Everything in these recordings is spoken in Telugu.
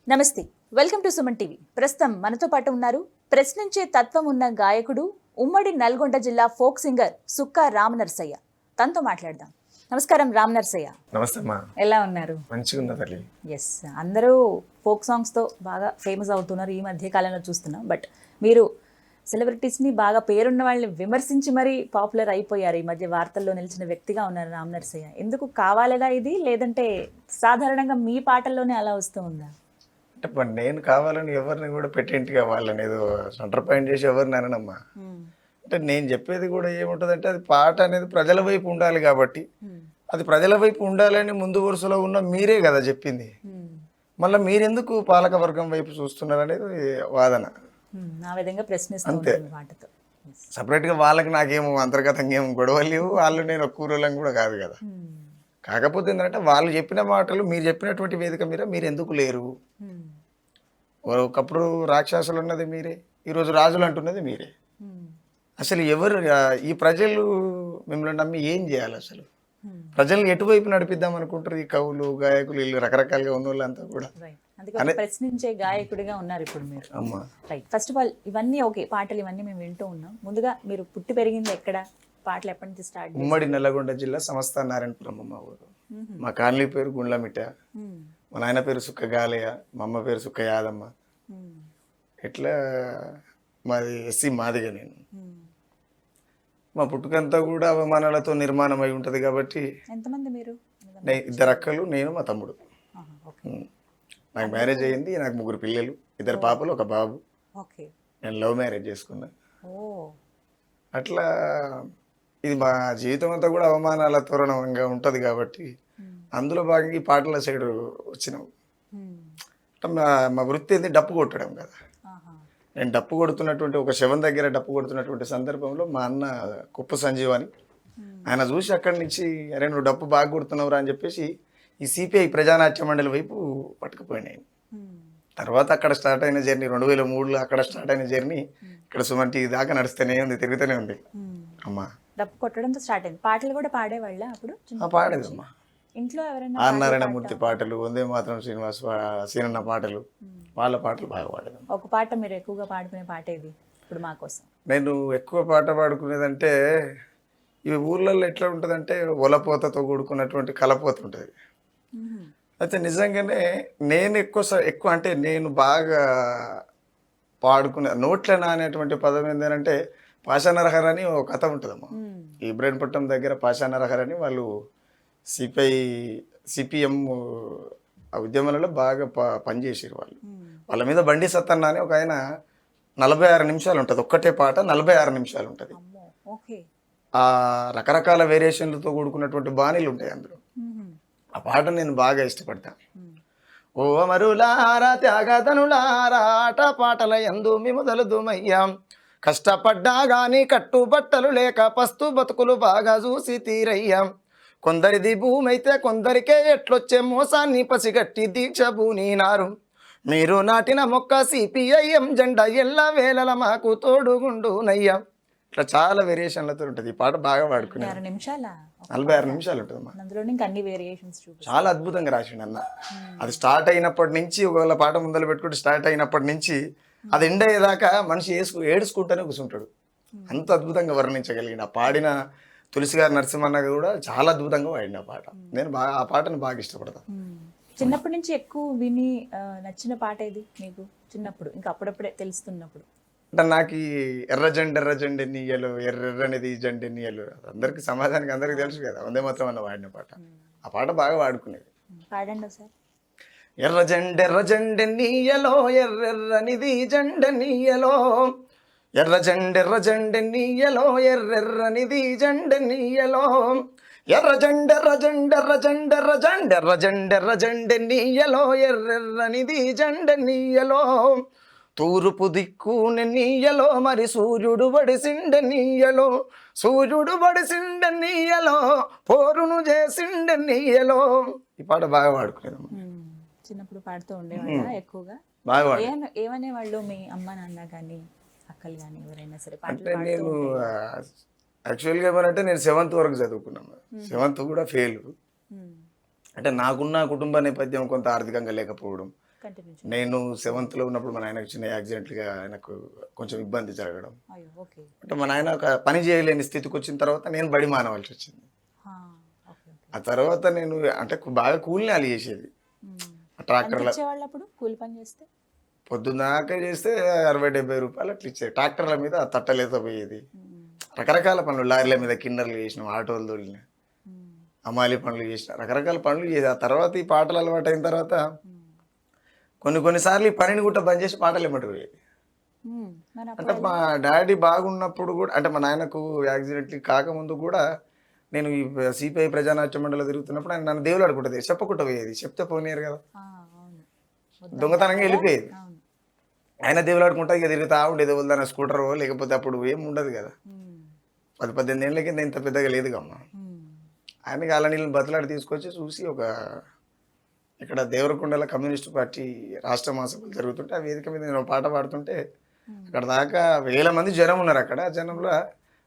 నమస్తే, వెల్కమ్ టు సుమన్ టీవీ. ప్రస్తుతం మనతో పాటు ఉన్నారు ప్రశ్నించే తత్వం ఉన్న గాయకుడు, ఉమ్మడి నల్గొండ జిల్లా ఫోక్ సింగర్ సుక్కా నర్సయ్య. తనతో మాట్లాడదాం. నమస్కారం నర్సయ్య. నమస్తే అమ్మా. ఎలా ఉన్నారు? మంచిగా ఉన్నా తల్లి. ఎస్, అందరూ ఫోక్ సాంగ్స్ తో బాగా ఫేమస్ అవుతున్నారు ఈ మధ్య కాలంలో చూస్తున్నాం. బట్ మీరు సెలబ్రిటీస్ ని బాగా పేరున్న వాళ్ళని విమర్శించి మరీ పాపులర్ అయిపోయారు. ఈ మధ్య వార్తల్లో నిలిచిన వ్యక్తిగా ఉన్నారు నర్సయ్య. ఎందుకు కావాలేదా ఇది, లేదంటే సాధారణంగా మీ పాటల్లోనే అలా వస్తూ ఉందా? అంటే నేను కావాలని ఎవరిని కూడా పెట్టేంటి కావాలని ఏదో సెంటర్ పాయింట్ చేసి ఎవరిని అననమ్మా. అంటే నేను చెప్పేది కూడా ఏముంటుందంటే అది పాట అనేది ప్రజల వైపు ఉండాలి కాబట్టి అది ప్రజల వైపు ఉండాలని ముందు వరుసలో ఉన్న మీరే కదా చెప్పింది. మళ్ళీ మీరెందుకు పాలక వర్గం వైపు చూస్తున్నారు అనేది వాదన. అంతే. సపరేట్గా వాళ్ళకి నాకేమో అంతర్గతంగా ఏమో గొడవలు లేవు, వాళ్ళు నేను కూరలం కూడా కాదు కదా. కాకపోతే ఏంటంటే వాళ్ళు చెప్పిన మాటలు మీరు చెప్పినటువంటి వేదిక మీద మీరు ఎందుకు లేరు? ఒకప్పుడు రాక్షసులు ఉన్నది మీరే, ఈరోజు రాజులు అంటున్నది మీరే. అసలు ఎవరు ఈ ప్రజలు మిమ్మల్ని నమ్మి ఏం చేయాలి? అసలు ప్రజల్ని ఎటువైపు నడిపిద్దాం అనుకుంటారు? ఈ కవులు, గాయకులు, వీళ్ళు రకరకాలుగా ఉన్న వాళ్ళంతా కూడా ప్రశ్నించే గాయకుడిగా ఉన్నారు ఇప్పుడు మీరు. అమ్మా, రైట్. ఫస్ట్ ఆఫ్ ఆల్ ఇవన్నీ ఓకే, పాటలు ఇవన్నీ మేము వింటూ ఉన్నాం. ముందుగా మీరు పుట్టి పెరిగింది ఎక్కడ? పాటలు ఎప్పటి నుంచి స్టార్ట్? ఉమ్మడి నల్లగొండ జిల్లా సంస్థ నారాయణపురం మా ఊరు. మా కాలనీ పేరు గుండ్లమిట్ట, మా నాయన పేరు సుక్క గాలయ్య, మా అమ్మ పేరు సుక్క యాదమ్మ. ఇట్లా మాది ఎస్సీ మాదిగా. నేను మా పుట్టుకంతా కూడా అవమానాలతో నిర్మాణం అయి ఉంటుంది కాబట్టి. ఎంతమంది మీరు? 2 అక్కలు, నేను, మా తమ్ముడు. నాకు మ్యారేజ్ అయ్యింది, నాకు 3 పిల్లలు, 2 పాపలు, 1 బాబు. నేను లవ్ మ్యారేజ్ చేసుకున్నా. అట్లా ఇది మా జీవితం అంతా కూడా అవమానాల తోరణంగా ఉంటుంది కాబట్టి అందులో భాగంగా ఈ పాటల సైడ్ వచ్చినాం. మా వృత్తి ఏంది డప్పు కొట్టడం కదా. నేను డప్పు కొడుతున్నటువంటి ఒక శవం దగ్గర డప్పు కొడుతున్నటువంటి సందర్భంలో మా అన్న కుప్ప సంజీవ్ అని ఆయన చూసి అక్కడి నుంచి, అరే నువ్వు డప్పు బాగా కొడుతున్నావురా అని చెప్పేసి ఈ సిపిఐ ప్రజానాట్య మండలి వైపు పట్టుకుపోయినాయి. తర్వాత అక్కడ స్టార్ట్ అయిన జర్నీ 2003లో అక్కడ స్టార్ట్ అయిన జర్నీ ఇక్కడ సుమన్ టీవీ దాకా నడుస్తూనే ఉంది, తిరుగుతూనే ఉంది. అమ్మా, డప్పు కొట్టడంతో స్టార్ట్ అయింది. పాటలు కూడా పాడేవాళ్ళ అప్పుడు? పాడేదమ్మా. ఇంట్లో ఎవరైనా నారాయణమూర్తి పాటలు, వందే మాత్రం శ్రీనివాస్ సీనన్న పాటలు, వాళ్ళ పాటలు బాగా పాడేది. ఒక పాట మీరు ఎక్కువగా పాడుకునే పాట ఏది ఇప్పుడు మా కోసం? నేను ఎక్కువ పాట పాడుకునేదంటే ఇవి ఊర్లలో ఎట్లా ఉంటుందంటే ఒలపోతతో కూడుకున్నటువంటి కలపోత ఉంటుంది. అయితే నిజంగానే నేను ఎక్కువ అంటే నేను బాగా పాడుకునే నోట్లనా అనేటువంటి పదం ఏంటంటే పాషానరహర్ అని ఒక కథ ఉంటుందమ్మా. ఇబ్రాహీంపట్నం దగ్గర పాషానరహర్ అని వాళ్ళు సిపిఎం ఆ ఉద్యమాలలో బాగా పనిచేసారు వాళ్ళు. వాళ్ళ మీద బండి సత్తన్న అని ఒక ఆయన 46 నిమిషాలు ఉంటుంది, ఒక్కటే పాట 46 నిమిషాలు ఉంటుంది. ఆ రకరకాల వేరియేషన్లతో కూడుకున్నటువంటి బాణీలు ఉంటాయి అందులో. ఆ పాట నేను బాగా ఇష్టపడతాను. ఓ అమరులారా, త్యాగధనులారా, ఆట పాటల యందు మేము దలుదుమయ్యాం, కష్టపడ్డా గాని కట్టుబట్టలు లేక పస్తు బతుకులు బాగా చూసి తీరయ్యాం, కొందరిది భూమైతే కొందరికే ఎట్లొచ్చే మోసాన్ని పసిగట్టి దీక్ష భూనినారు, మీరు నాటిన మొక్క సిపిఐఎం జెండా ఎల్ల వేళల మాకు తోడుగుండునయ్యా. ఇట్లా చాలా వేరియేషన్లతో ఉంటుంది. ఈ పాట బాగా పాడుకునే 46 నిమిషాలు ఉంటుంది. చాలా అద్భుతంగా రాసిండు అన్న. అది స్టార్ట్ అయినప్పటి నుంచి, ఒకవేళ పాట ముందర పెట్టుకుంటే స్టార్ట్ అయినప్పటి నుంచి అది ఎండ్ అయ్యేదాకా మనిషి ఏడుచుకుంటూనే కూర్చుంటాడు. అంత అద్భుతంగా వర్ణించగలిగిన ఆ పాడిన తులసి గారి నరసింహన్న కూడా చాలా అద్భుతంగా పాడిన పాట. నేను ఆ పాటను బాగా ఇష్టపడతాను. చిన్నప్పటి నుంచి ఎక్కువ విని నచ్చిన పాట ఏది మీకు చిన్నప్పుడు, ఇంకా అప్పుడప్పుడే తెలుస్తున్నప్పుడు? అంటే నాకు ఎర్రజెండ నీయలు, ఎర్రనేది జెండ నీయలు, అందరికి సమాజానికి అందరికి తెలుసు కదా, వందే మాత్రం అన్న వాడిన పాట. ఆ పాట బాగా వాడుకునేది. పాడండి సార్. ఎర్రజెండ నీయలో, ఎర్రనిది జెండ నీయలో, ఎర్రజెండ నీయలో, ఎర్రనిది జెండ నీయలో, ఎర్రజెండ నీయలో, ఎర్రనిది జెండ నీయలో, తూర్పు దిక్కు నీయలో, మరి సూర్యుడు బడిసిండ నీయలో, పోరును చేసిండ నీయలో. ఈ పాట బాగా పాడుకునేదమ్మా. చిన్నప్పుడు పాడుతూ ఉండేవాళ్ళ ఎక్కువగా? బాగా ఏమనేవాళ్ళు మీ అమ్మ నాన్న కానీ అక్కలు కానీ ఎవరైనా సరే? అంటే నేను యాక్చువల్గా ఏమనంటే నేను 7th వరకు చదువుకున్నాను. 7th కూడా ఫెయిల్. అంటే నాకున్న కుటుంబ నేపథ్యం కొంత ఆర్థికంగా లేకపోవడం, కంటిన్యూ నేను 7th లో ఉన్నప్పుడు మా నాయనకు చిన్న యాక్సిడెంట్గా ఆయనకు కొంచెం ఇబ్బంది జరగడం, అయ్యో ఓకే అంటే మా నాయన ఒక పని చేయలేని స్థితికి వచ్చిన తర్వాత నేను బడి మానవలసి వచ్చింది. ఓకే ఓకే ఆ తర్వాత నేను అంటే బాగా కూలినాలి చేసేది. ఎంత ట్రాక్టర్ల ఇచ్చేవాళ్ళు అప్పుడు కూలి పని చేస్తే? పొద్దున్నాక చేస్తే 60-70 రూపాయలు అట్లా ఇచ్చేది. ట్రాక్టర్ల మీద తట్టలేత పోయేది. రకరకాల పనులు, లారీల మీద కిన్నర్లు చేసినాం, ఆటోలు తోలిన, అమాలి పనులు చేసిన, రకరకాల పనులు చేసి ఆ తర్వాత ఈ పాటలు అలవాటు అయిన తర్వాత కొన్నిసార్లు ఈ పనిని కూడా బంద్ చేసి పాటలు ఇవ్వమంటే పోయేది. మరి అంటే మా డాడీ బాగున్నప్పుడు కూడా, అంటే మా నాయనకు యాక్సిడెంట్ కాకముందు కూడా నేను ఈ సిపిఐ ప్రజానాట్య మండలిలో తిరుగుతున్నప్పుడు ఆయన నన్ను దేవుడు ఆడుకుంటుంది, చెప్పకుండా పోయేది. చెప్తే పోనీయరు కదా, అవును దొంగతనంగా వెళ్ళిపోయేది. అవును ఆయన దేవుడు ఆడుకుంటా ఇక తిరుగుతా ఉండేది, వద్దన్న స్కూటర్ లేకపోతే అప్పుడు ఏం ఉండదు కదా, 10-18 ఏళ్ళ కింద ఇంత పెద్దగా లేదుగా అమ్మ. ఆయనకి అలా నీళ్ళని బతులాడి తీసుకొచ్చి చూసి ఒక ఇక్కడ దేవరకొండల కమ్యూనిస్ట్ పార్టీ రాష్ట్ర మహాసభలు జరుగుతుంటే ఆ వేదిక మీద నేను ఒక పాట పాడుతుంటే అక్కడ దాకా 1000 మంది జనం ఉన్నారు. అక్కడ ఆ జనంలో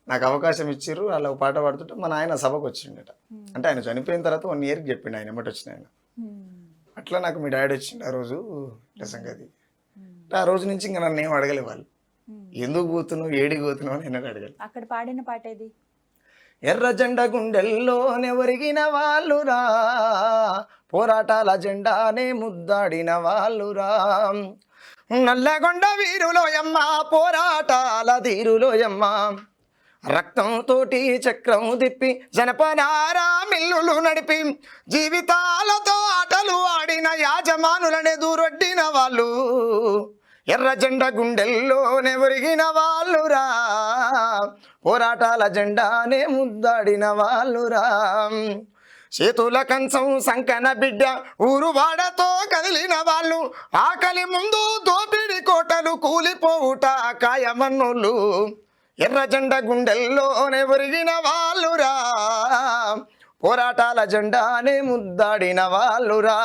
నాకు అవకాశం ఇచ్చారు, అలా ఒక పాట పాడుతుంటే మా నాయన సభకు వచ్చిండట. అంటే ఆయన చనిపోయిన తర్వాత 1 ఇయర్కి చెప్పిండు ఆయన ఎమ్మటి వచ్చిన ఆయన. అట్లా నాకు మీ డాడీ వచ్చిండు ఆ రోజు ఇట్లా సంగతి. ఆ రోజు నుంచి ఇంకా నన్ను ఏం అడగలే వాళ్ళు, ఎందుకు పోతున్నావు ఏడికి పోతున్నావు అని ఎన్నడూ అడగలేదు. అక్కడ పాడిన పాట ఏది? ఎర్ర జెండ గుండెల్లోనే ఒరిగిన వాళ్ళురా, పోరాటాల జెండానే ముద్దాడిన వాళ్ళురా, నల్లగొండ వీరులోయమ్మ పోరాటాల ధీరులోయమ్మ, రక్తంతోటి చక్రం తిప్పి జనపనారా మిల్లులు నడిపి జీవితాలతో ఆటలు ఆడిన యాజమానులనే దూరొడ్డిన వాళ్ళు, ఎర్ర జెండ గుండెల్లోనే ఒరిగిన వాళ్ళురా, పోరాటాల జెండానే ముద్దాడిన వాళ్ళురా, చేతుల కంచం సంకన బిడ్డ ఊరు వాడతో కదిలిన వాళ్ళు, ఆకలి ముందు దోపిడి కోటలు కూలిపోవుట కాయమన్నులు, ఎర్ర జెండ గుండెల్లోనే ఒరిగిన వాళ్ళురా, పోరాటాల జెండానే ముద్దాడిన వాళ్ళురా,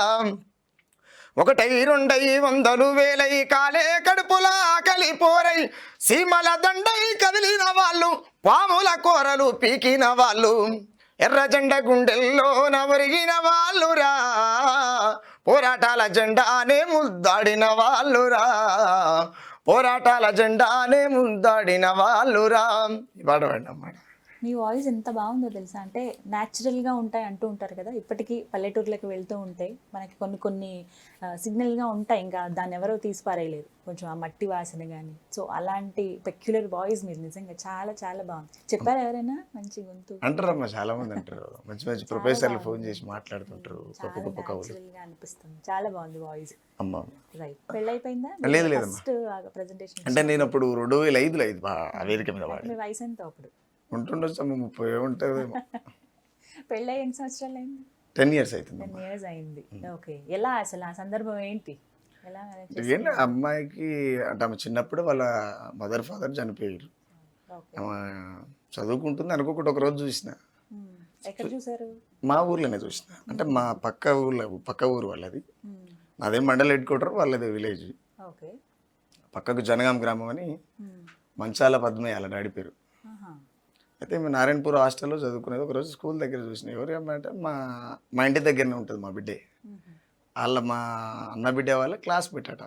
1-2 కాలే కడుపుల ఆకలి పోరై సీమల దండై కదిలిన వాళ్ళు, పాముల కూరలు పీకిన వాళ్ళు, ఎర్ర జెండ గుండెల్లోన ఒరిగిన వాళ్ళురా, పోరాటాల జెండానే ముద్దాడిన వాళ్ళురా, పోరాటాల జెండానే ముద్దాడిన వాళ్ళురా. ఈ పాట పాడినమాట. మీ వాయిస్ ఎంత బాగుందో తెలుసా, అంటే న్యాచురల్గా ఉంటాయి అంటూ ఉంటారు కదా, ఇప్పటికీ పల్లెటూర్లకు వెళ్తూ ఉంటే మనకి కొన్ని సిగ్నల్గా ఉంటాయి, ఇంకా దాన్ని ఎవరో తీసిపారేయలేరు, కొంచెం ఆ మట్టి వాసన కానీ. సో అలాంటి పెక్యులర్ వాయిస్ మీరు నిజంగా చాలా చాలా బాగుంది. చెప్పారు ఎవరైనా మంచి గొంతు అంటారమ్మా, చాలా మంది అంటారు, మంచి మంచి ప్రొఫెసర్లు ఫోన్ చేసి మాట్లాడుతుంటారు, గొప్ప గొప్ప కవులు. న్యాచురల్గా అనిపిస్తుంది, చాలా బాగుంది వాయిస్. అమ్మా రైట్, పెళ్ళైపోయిందా? లేదు లేదమ్మా, ప్రెజెంటేషన్ అంటే నేను అప్పుడు 2005లో ఆ వేదిక మీద వాడి మీ వయసు ఎంత అప్పుడు? ఉంటుండొచ్చు అమ్మ, 30 ఉంటుంది. పెళ్ళై ఎన్ని సంవత్సరాలు అయింది? 10 years అవుతుంది. 10 years అయింది. ఓకే, ఎలా అసలు ఆ సందర్భం ఏంటి? ఎలా ఏంటి అమ్మాయికి అంటే ఆమె చిన్నప్పుడు వాళ్ళ మదర్ ఫాదర్ చనిపోయారు. ఆమె చదువుకుంటుంది అనుకోకుండా ఒక రోజు చూసిన. ఎక్కడ చూసారు? మా ఊర్లోనే చూసిన, అంటే మా పక్క ఊరు వాళ్ళది, అదే మండల్ హెడ్ క్వార్టర్ వాళ్ళది విలేజ్. ఓకే, పక్కకు జనగాం గ్రామం అని, మంచాల పద్మయ్య వాళ్ళ డాడీ పేరు. అయితే మేము నారాయణపూర్ హాస్టల్లో చదువుకునేది. ఒకరోజు స్కూల్ దగ్గర చూసిన, ఎవరు ఏమంటే మా ఇంటి దగ్గరనే ఉంటుంది మా బిడ్డే, మా అన్న బిడ్డ వాళ్ళ క్లాస్ పెట్టాట.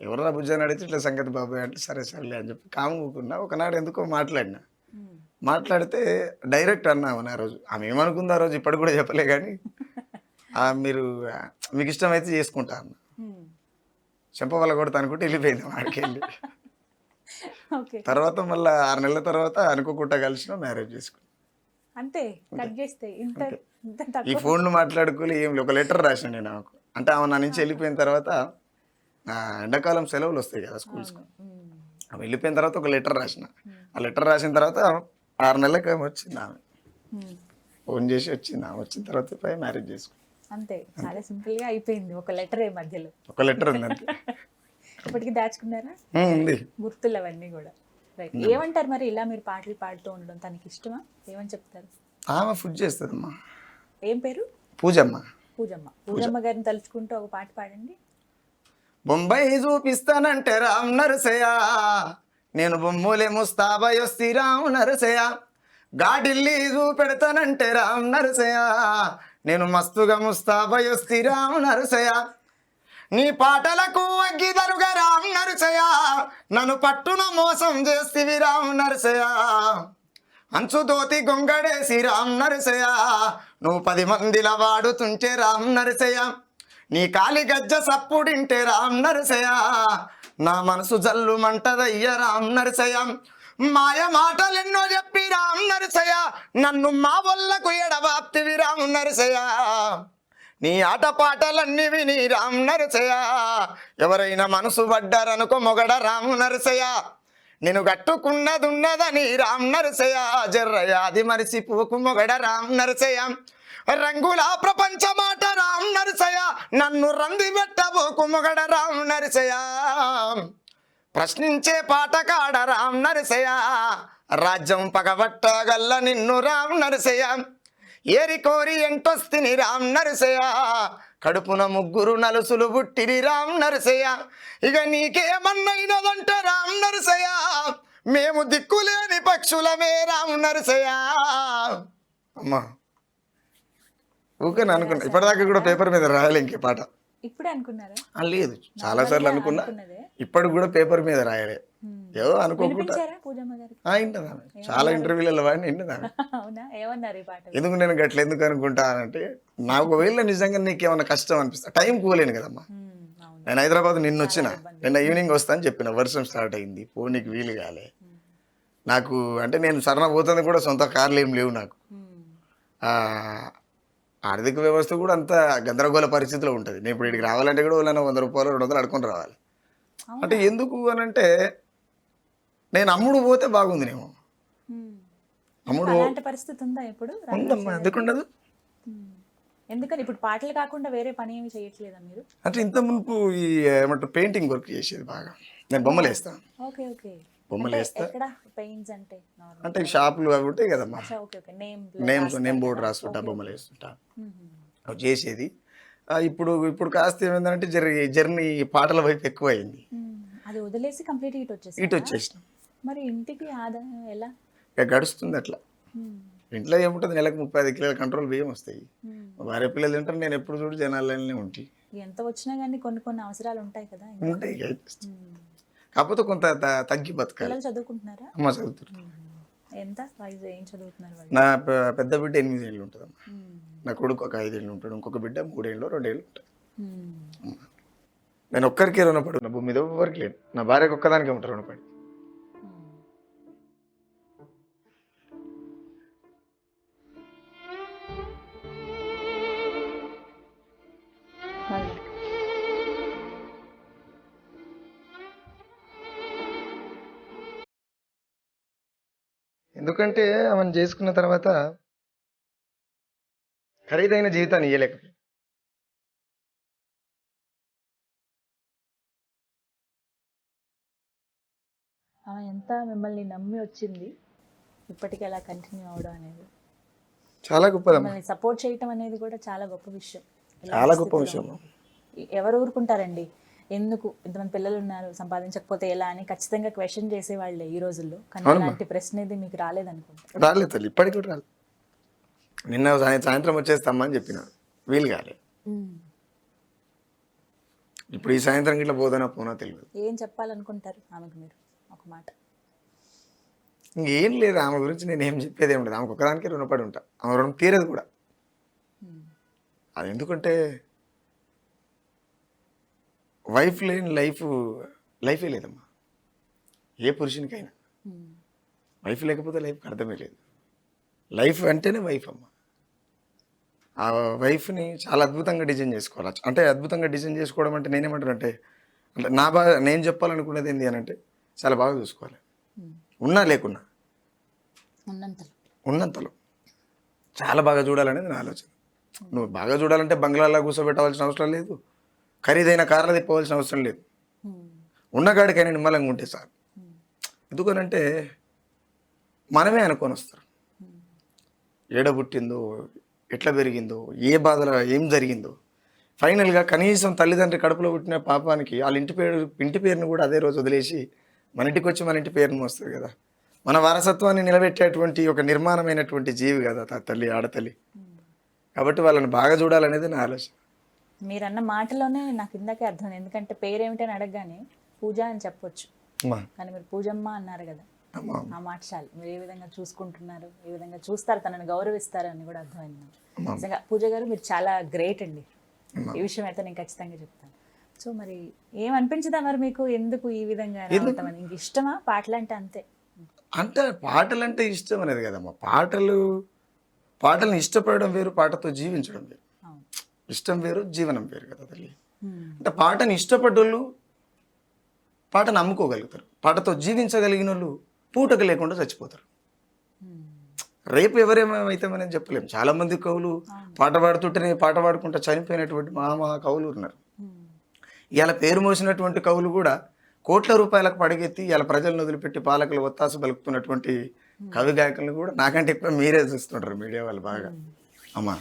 ఎవరు బుజ్జని అడిగితే ఇట్లా సంగతి బాబాయ్ అంటే సరే సరేలే అని చెప్పి కాముకున్నా. ఒకనాడు ఎందుకో మాట్లాడితే డైరెక్ట్ అన్నామని ఆ రోజు. ఆమె ఏమనుకుంది ఆ రోజు ఇప్పటికి కూడా చెప్పలే, కానీ మీకు ఇష్టమైతే చేసుకుంటా అన్న. చెంపవల్ల కొడతా అనుకుంటే వెళ్ళిపోయింది వాడికి వెళ్ళి. తర్వాత మళ్ళీ 6 నెలల తర్వాత అనుకోకుండా కలిసిన, మ్యారేజ్ చేసుకున్నాం. అంతే, కట్ చేస్తే ఈ ఫోన్లు మాట్లాడుకోలే ఏం లేదు. ఒక లెటర్ రాసిన నేను ఆమెకు, అంటే ఆమె నా నుంచి వెళ్ళిపోయిన తర్వాత ఎండాకాలం సెలవులు వస్తాయి కదా స్కూల్స్కి, ఆమె వెళ్ళిపోయిన తర్వాత ఒక లెటర్ రాసిన. ఆ లెటర్ రాసిన తర్వాత 6 నెలలకి వచ్చింది ఆమె, ఫోన్ చేసి వచ్చింది. ఆమె వచ్చిన తర్వాత మ్యారేజ్ చేసుకున్నాం. అంతే, చాలా సింపుల్ గా అయిపోయింది. ఒక లెటర్ మధ్యలో, ఒక లెటర్ ఉంది అంతే. ఇప్పటికి దాచుకున్నారా గుర్తులు అవన్నీ కూడా? రైట్, ఏమంటారు మరి ఇలా మీరు పాటలు పాడుతూ ఉండడం తనకి ఇష్టమా? ఏమని చెప్తారు? ఆమె ఫుడ్ చేస్తుందమ్మా. ఏం పేరు? పూజమ్మ. పూజమ్మ గారిని తలుచుకుంటూ ఒక పాట పాడండి. బొంబాయి చూపిస్తానంటే రామ్ నరసయ్య, నేను బొమ్మలే ముస్తాబయొస్తి రామ్ నరసయ్య, గాడిల్లి చూపెడతానంటే రామ్ నరసయ్య, నేను మస్తుగా ముస్తాబయొస్తి రామ్ నరసయ్య, నీ పాటలకు అగ్గిదరుగా రామ్ నరసయ్య, నన్ను పట్టున మోసం చేస్తివి రామ్ నరసయ్య. అంచు దోతి గొంగడేసి రామ్ నరసయ్య, నువ్వు 10 మందిల వాడుతుంటే రామ్ నరసయ్య. నీ కాలి గజ్జ సప్పుడింటే రామ్ నరసయ్య, నా మనసు జల్లు మంటదయ్య రామ్ నరసయ్య. మాయ మాటలెన్నో చెప్పి రామ్ నరసయ్య, నన్ను మా వల్లకు ఎడబాప్తివి రామ్ నరసయ్య. నీ ఆటపాటలన్నీ విని రామ్ నరసయ్య, ఎవరైనా మనసు పడ్డారనుకో మొగడ రామ్ నరసయ్య. నేను గట్టుకున్నదున్నదని రామ్ నరసయ్య, జర్రయ్య అది మరిసిపోకు మొగడ రామ్ నరసయ్య. రంగుల ప్రపంచమాట రామ్ నరసయ్య, నన్ను రంది పెట్టబోకు మొగడ రామ్ నరసయ్య. ప్రశ్నించే పాటకాడ రామ్ నరసయ్య, రాజ్యం పగబట్టగల్ల నిన్ను రామ్ నరసయ్య. ఏరి కోరి ఎంటొస్తిని రామ్ నరసయ్య, కడుపున 3 నలుసులు బుట్టిరి రామ్ నరసయ్య. ఇక నీకేమన్నైనదంటే రామ్ నరసయ్య, మేము దిక్కులేని పక్షులమే రామ్ నరసయ్య. అమ్మా ఊకే అనుకున్నా, ఇప్పటిదాకా కూడా పేపర్ మీద రాయాలి ఇంకే పాట. ఇప్పుడే అనుకున్నారా? లేదు, చాలా సార్లు అనుకున్నా, ఇప్పటికి కూడా పేపర్ మీద రాయలే. ఏదో అనుకోకుండా వింటదా, చాలా ఇంటర్వ్యూలలో వాడిని వింటదాన్ని. ఎందుకు నేను గట్ల ఎందుకు అనుకుంటా అంటే, నాకు ఒకవేళ నిజంగా నీకేమన్నా కష్టం అనిపిస్తా, టైం పోలేను కదమ్మా. నేను హైదరాబాద్ నిన్న ఈవినింగ్ వస్తా అని చెప్పిన, వర్షం స్టార్ట్ అయింది, పోనీకి వీలు కాలే నాకు. అంటే నేను సరణ పోతుంది కూడా, సొంత కార్లు ఏం లేవు నాకు. ఆర్థిక వ్యవస్థ కూడా అంత గందరగోళ పరిస్థితిలో ఉంటుంది. నేను ఇప్పుడు ఇక్కడికి రావాలంటే కూడా వాళ్ళని 100 రూపాయలు 200 అడుకొని రావాలి. అంటే ఎందుకు అని అంటే, నేను అమ్ముడు పోతే బాగుంది. నేను అమ్ముడు పరిస్థితి ఉందా ఇప్పుడు? ఉందమ్మా, ఎందుకుండదు. ఎందుకని ఇప్పుడు పాటలు కాకుండా వేరే పని ఏమి చేయట్లేదా మీరు? అంటే ఇంత మునుపు ఈ ఏమంటారు పెయింటింగ్ వర్క్ చేసేది బాగా. నేను బొమ్మలు వేస్తాను. ఓకే ఓకే, బొమ్మలు వేస్తా. పెయింట్స్ అంటే షాపులు అవి ఉంటాయి కదమ్మా, నేమ్ బోర్డు రాస్తుంటా, బొమ్మలు వేస్తుంటా, అవి చేసేది. ఇప్పుడు కాస్త ఏమైందంటే జర్నీ పాటల వైపు ఎక్కువ అయింది. అది వదిలేసి కంప్లీట్ ఇటు వచ్చేసిన. మరి ఇంటికి ఆదాయం ఎలా గడుస్తుంది అట్లా? ఇంట్లో ఏముంటుంది, నెలకు 35 కిలోల కంట్రోల్ బియ్యం వస్తాయి. భార్య పిల్లలు తింటారు, నేను ఎప్పుడు చూడు జనాలనే ఉంటాయి. ఎంత వచ్చినా కానీ కొన్ని అవసరాలు ఉంటాయి కదా. ఉంటాయి, కాకపోతే కొంత తగ్గి బతకాలి. చదువుకుంటున్నారా? అమ్మ చదువుతున్నారు. ఎంత వయసు, ఏం చదువుతున్నారు? నా పెద్ద బిడ్డ 8 ఏళ్ళు ఉంటుందమ్మా, నా కొడుకు ఒక 5 ఏళ్ళు ఉంటాడు, ఇంకొక బిడ్డ 3 ఏళ్ళు 2 ఏళ్ళు ఉంటాడు. నేను ఒక్కరికే రుణపడు, నా భూమి మీద ఎవరికి లేదు. నా భార్యకు ఒక్కదానికే ఉంటారు రుణపడి. ఎందుకంటే ఆమెను చేసుకున్న తర్వాత ఖరీదైన జీవితాన్ని ఇయ్యలేక, ఆమె ఎంత మిమ్మల్ని నమ్మి వచ్చింది, ఇప్పటికీ అలా కంటిన్యూ అవడం అనేది చాలా గొప్పదమ్మా. సపోర్ట్ చేయటం అనేది కూడా చాలా గొప్ప విషయం. చాలా గొప్ప విషయం. ఎవరు ఊరుకుంటారండి? ఎందుకు ఇంతమంది పిల్లలు ఉన్నారు, సంపాదించకపోతే ఎలా అని ఖచ్చితంగా క్వశ్చన్ చేసేవాళ్ళే ఈ రోజుల్లో. కానీ అలాంటి ప్రశ్న ఇది మీకు రాలేదనుకుంటా. రాలేదు తల్లి, ఇప్పటికి కూడా రాలేదు. నిన్న సాయంత్రం వచ్చేస్తామని చెప్పిన, వీలు కాలే. ఇప్పుడు ఈ సాయంత్రం ఇట్లా పోతానా పోనా తెలియదు. ఏం చెప్పాలనుకుంటారు ఆమెకు మీరు? ఒక మాట. ఇంకేం లేదు ఆమె గురించి నేను ఏం చెప్పేది ఏమి లేదు. ఆమెకు ఒకదానికే రుణపడి ఉంటా, ఆమె రుణం తీరేది కూడా. అది ఎందుకంటే వైఫ్ లేని లైఫే లేదమ్మా, ఏ పురుషునికైనా. వైఫ్ లేకపోతే లైఫ్కి అర్థమే లేదు. లైఫ్ అంటేనే వైఫ్ అమ్మ. ఆ వైఫ్ని చాలా అద్భుతంగా డిజైన్ చేసుకోవాలి. అంటే అద్భుతంగా డిజైన్ చేసుకోవడం అంటే నేనేమంటానంటే, అంటే నేను చెప్పాలనుకున్నది ఏంటి అని అంటే, చాలా బాగా చూసుకోవాలి. ఉన్నా లేకున్నా ఉన్నంతలో చాలా బాగా చూడాలనేది నా ఆలోచన. నువ్వు బాగా చూడాలంటే బంగ్లాలో కూర్చోబెట్టవలసిన అవసరం లేదు, ఖరీదైన కార్లు తిప్పవలసిన అవసరం లేదు. ఉన్నగాడికైనా నిమ్మలంగా ఉంటే సార్. ఎందుకనంటే మనమే అనుకొని వస్తారు, ఏడ పుట్టిందో, ఎట్లా పెరిగిందో, ఏ బాధలో ఏం జరిగిందో. ఫైనల్గా కనీసం తల్లిదండ్రి కడుపులో పుట్టిన పాపానికి వాళ్ళ ఇంటి పేరును కూడా అదే రోజు వదిలేసి మన ఇంటికి వచ్చి మన ఇంటి పేరును వస్తుంది కదా. మన వారసత్వాన్ని నిలబెట్టేటువంటి ఒక నిర్మాణమైనటువంటి జీవి కదా తల్లి, ఆడతల్లి. కాబట్టి వాళ్ళని బాగా చూడాలనేది నా ఆలోచన. మీరన్న మాటలోనే నాకు ఇందాకే అర్థం, ఎందుకంటే పేరేమిటి అని అడగగానే పూజ అని చెప్పొచ్చు, అమ్మా కానీ మీరు పూజమ్మ అన్నారు కదా, అమ్మా ఆ మాట చాలు. మీరు ఏ విధంగా చూసుకుంటున్నారు, ఏ విధంగా చూస్తారు, తనని గౌరవిస్తారు అని కూడా అర్థమైంది నాకు. నిజంగా పూజ గారు మీరు చాలా గ్రేట్ అండి. ఈ విషయం అయితే నేను ఖచ్చితంగా చెప్తాను. సో మరి ఏమనిపించదా మరి మీకు, ఎందుకు ఈ విధంగా రావటం అని? ఇంక ఇష్టమా పాటలు అంటే? అంతే అంటే పాటలు అంటే ఇష్టం అనేది కదమ్మా. పాటలను ఇష్టపడడం వేరు, పాటతో జీవించడం వేరు. అవును. ఇష్టం వేరు, జీవనం వేరు కదా తల్లి. అంటే పాటని ఇష్టపడ్డోళ్ళు పాటను అమ్ముకోగలుగుతారు, పాటతో జీవించగలిగిన వాళ్ళు పూటకు లేకుండా చచ్చిపోతారు. రేపు ఎవరేమైతామని చెప్పలేము. చాలా మంది కవులు పాట పాడుతుంటేనే పాట పాడుకుంటూ చనిపోయినటువంటి మహా కవులు ఉన్నారు. ఇలా పేరు మోసినటువంటి కవులు కూడా కోట్ల రూపాయలకు పడగెత్తి ఇలా ప్రజలను వదిలిపెట్టి పాలకులు ఒత్తాసు పలుకుతున్నటువంటి కవి గాయకులను కూడా నాకంటే ఎక్కువ మీరే చూస్తుంటారు మీడియా వాళ్ళు బాగా. అమ్మా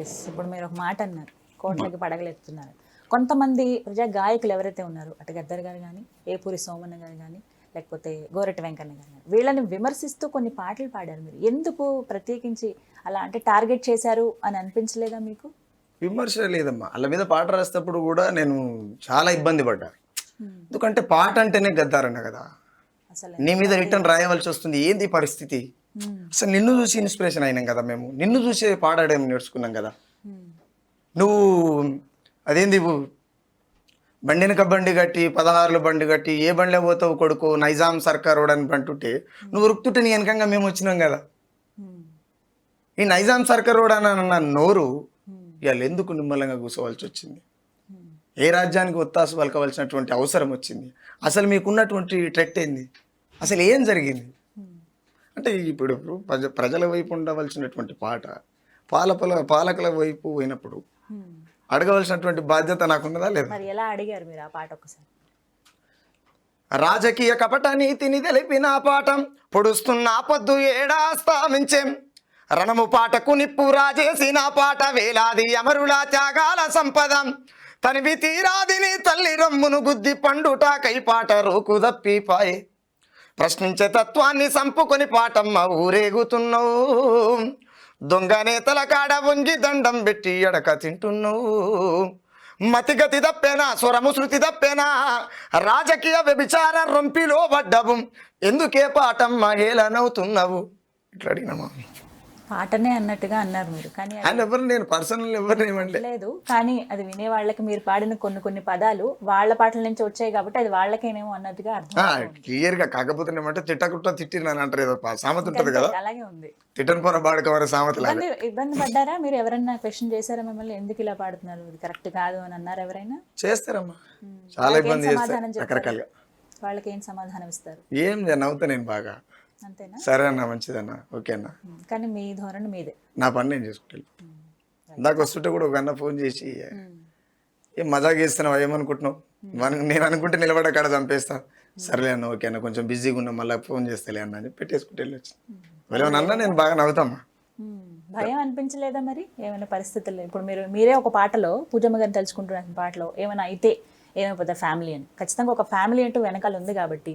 ఎస్, ఇప్పుడు మీరు ఒక మాట అన్నారు, కోట్లకి పడగలెత్తుతున్నారు. కొంతమంది ప్రజా గాయకులు ఎవరైతే ఉన్నారో, అటు గద్దర్ గారు కానీ, ఏపూరి సోమన్న గారు కానీ, లేకపోతే గోరటి వెంకన్న గారు కానీ, వీళ్ళని విమర్శిస్తూ కొన్ని పాటలు పాడారు. మీరు ఎందుకు ప్రత్యేకించి అలా అంటే టార్గెట్ చేశారు అని అనిపించలేదా మీకు? విమర్శ లేదమ్మా. వాళ్ళ మీద పాట రాసేటప్పుడు కూడా నేను చాలా ఇబ్బంది పడ్డా. ఎందుకంటే పాట అంటేనే గద్దారన్న కదా, అసలు నీ మీద రిటర్న్ రాయవలసి వస్తుంది. ఏంది పరిస్థితి? అసలు నిన్ను చూసి ఇన్స్పిరేషన్ అయినాం కదా మేము, నిన్ను చూసే పాడడం నేర్చుకున్నాం కదా. నువ్వు అదేంది బండినక బండి కట్టి 16 బండి కట్టి ఏ బండిలో పోతావు కొడుకు నైజాం సర్కార్ అని అంటుంటే నువ్వు ఉరుకుతుంటే నీ వెనకంగా మేము వచ్చినాం కదా. ఈ నైజాం సర్కార్ అన్న నోరు ఇవాళ ఎందుకు నిమ్మలంగా కూర్చోవలసి వచ్చింది? ఏ రాజ్యానికి ఒత్తాసు పలకవలసినటువంటి అవసరం వచ్చింది? అసలు మీకున్నటువంటి ట్రెట్ ఏంది? అసలు ఏం జరిగింది? అంటే ఇప్పుడు ప్రజల వైపు ఉండవలసినటువంటి పాట పాలకుల వైపు పోయినప్పుడు అడగవలసినటువంటి బాధ్యత నాకున్నదా లేదా? మరి ఎలా అడిగారు మీరు ఆ పాట ఒకసారి? రాజకీయ కపట నీతిని తెలిపిన పాఠం పొడుస్తున్న పొద్దు ఏడాస్తామించేం రణము పాటకు నిప్పు రాజేసిన పాట వేలాది అమరుల త్యాగాల సంపదం తనివి తీరాదిని తల్లి రమ్మును గుద్ది పండుట కైపాట రోకు దప్పిపాయే ప్రశ్నించే తత్వాన్ని సంపుకొని పాటమ్మ ఊరేగుతున్నావు దొంగ నేతల కాడ వంగి దండం పెట్టి ఎడక తింటున్నావు మతిగతి దప్పేనా స్వరము శృతి దప్పేనా రాజకీయ వ్యభిచార రొంపిలో పడ్డవు ఎందుకే పాటమ్మ హేళనవుతున్నావు ఇట్లా అడిగినామా? పాటనే అన్నట్టుగా అన్నారు మీరు, కానీ ఆయన ఎవరు, నేను పర్సనల్ ఎవరిని ఏమంటే లేదు, కానీ అది వినే వాళ్ళకి మీరు పాడిన కొన్ని పదాలు వాళ్ళ పాటల నుంచి వచ్చాయి కాబట్టి అది వాళ్ళకేనేమో అన్నట్టుగా అర్థం. క్లియర్ గా. కాకపోతే ఏమంటే తిట్టకుండా తిట్టినాను అంటారు, ఏదో సామెత ఉంటది కదా, అలాగే ఉంది. తిట్టని పోన బాడుకోవాల సామెత. ఇబ్బంది పడ్డారా మీరు? ఎవరైనా క్వశ్చన్ చేశారా మిమ్మల్ని, ఎందుకు ఇలా పాడుతున్నారు, ఇది కరెక్ట్ కాదు అని అన్నారు ఎవరైనా? చేస్తారమ్మా, చాలా ఇబ్బంది చేస్తారు రకరకాలుగా. వాళ్ళకి ఏం సమాధానం ఇస్తారు? ఏం నవ్వుతా నేను బాగా, అంతేనా? సరే అన్న మంచిదన్నా ఓకే అన్న, కానీ మీ ధోరణి మీదే, నా పని నేను చేసుకుంటాను. నాకు వస్తుంటే కూడా ఒక అన్న ఫోన్ చేసి ఏం మజాక్ చేస్తున్నావు ఏమనుకుంటున్నావు, నేను అనుకుంటే నిలబడ కాడ చంపేస్తా, సరేలే అన్న ఓకే అన్న కొంచెం బిజీగా ఉన్నా మళ్ళీ ఫోన్ చేస్తలే అన్న అని పెట్టేసుకుంటే వెళ్ళొచ్చు. వెళ్ళమన్నా నేను బాగా నవ్వుతామ్మా. భయం అనిపించలేదా మరి ఏమైనా పరిస్థితుల్లో? ఇప్పుడు మీరే ఒక పాటలో పూజమ్మ గారిని తలుచుకుంటున్న పాటలో ఏమైనా అయితే ఏమైపోతారు ఫ్యామిలీ అని, ఖచ్చితంగా ఒక ఫ్యామిలీ అంటూ వెనకాల ఉంది కాబట్టి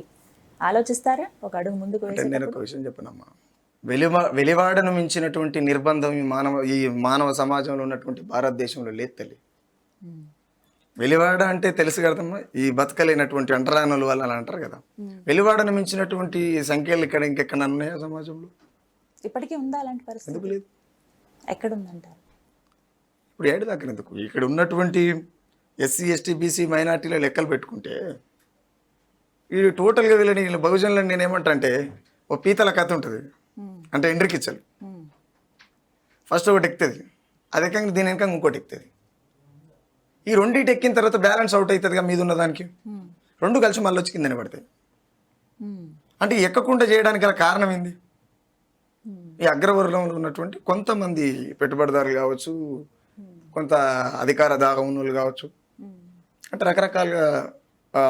ఆలోచిస్తారా ఒక అడుగు ముందుకు? నేను ఒక విషయం చెప్పనమ్మా, వెలివాడను మించినటువంటి నిర్బంధం ఈ మానవ సమాజంలో ఉన్నటువంటి భారతదేశంలో లేదు తల్లి. వెలివాడ అంటే తెలుసు కదమ్మా, ఈ బతకలేనటువంటి అంటరానుల వాళ్ళు అలా అంటారు కదా. వెలివాడను మించినటువంటి సంఖ్యలు ఇక్కడ ఇంకెక్కడ ఉన్నాయా సమాజంలో? ఇప్పటికీ ఉందా అలాంటి పరిస్థితి? ఎందుకు లేదు? ఎక్కడ ఉందంటారు? ఇప్పుడు ఏడు దాకా ఎందుకు, ఇక్కడ ఉన్నటువంటి ఎస్సీ ఎస్టీ బీసీ మైనార్టీల లెక్కలు పెట్టుకుంటే ఈ టోటల్గా వీళ్ళని బహుజనులను నేను ఏమంటా అంటే ఓ పీతల కథ ఉంటుంది, అంటే ఎండ్రికిచ్చలు ఫస్ట్ ఒకటి ఎక్కుతుంది, అది ఎక్కంగా దీని వెనక ఇంకోటి ఎక్కుతుంది. ఈ రెండింటి ఎక్కిన తర్వాత బ్యాలెన్స్ అవుట్ అవుతుందిగా మీద ఉన్న దానికి, రెండు కలిసి మళ్ళీ వచ్చి కిందని పడతాయి. అంటే ఎక్కకుండా చేయడానికి గల కారణం ఏంది? ఈ అగ్రవర్గంలో ఉన్నటువంటి కొంతమంది పెట్టుబడిదారులు కావచ్చు, కొంత అధికార దాహం ఉన్నోళ్ళు కావచ్చు, అంటే రకరకాలుగా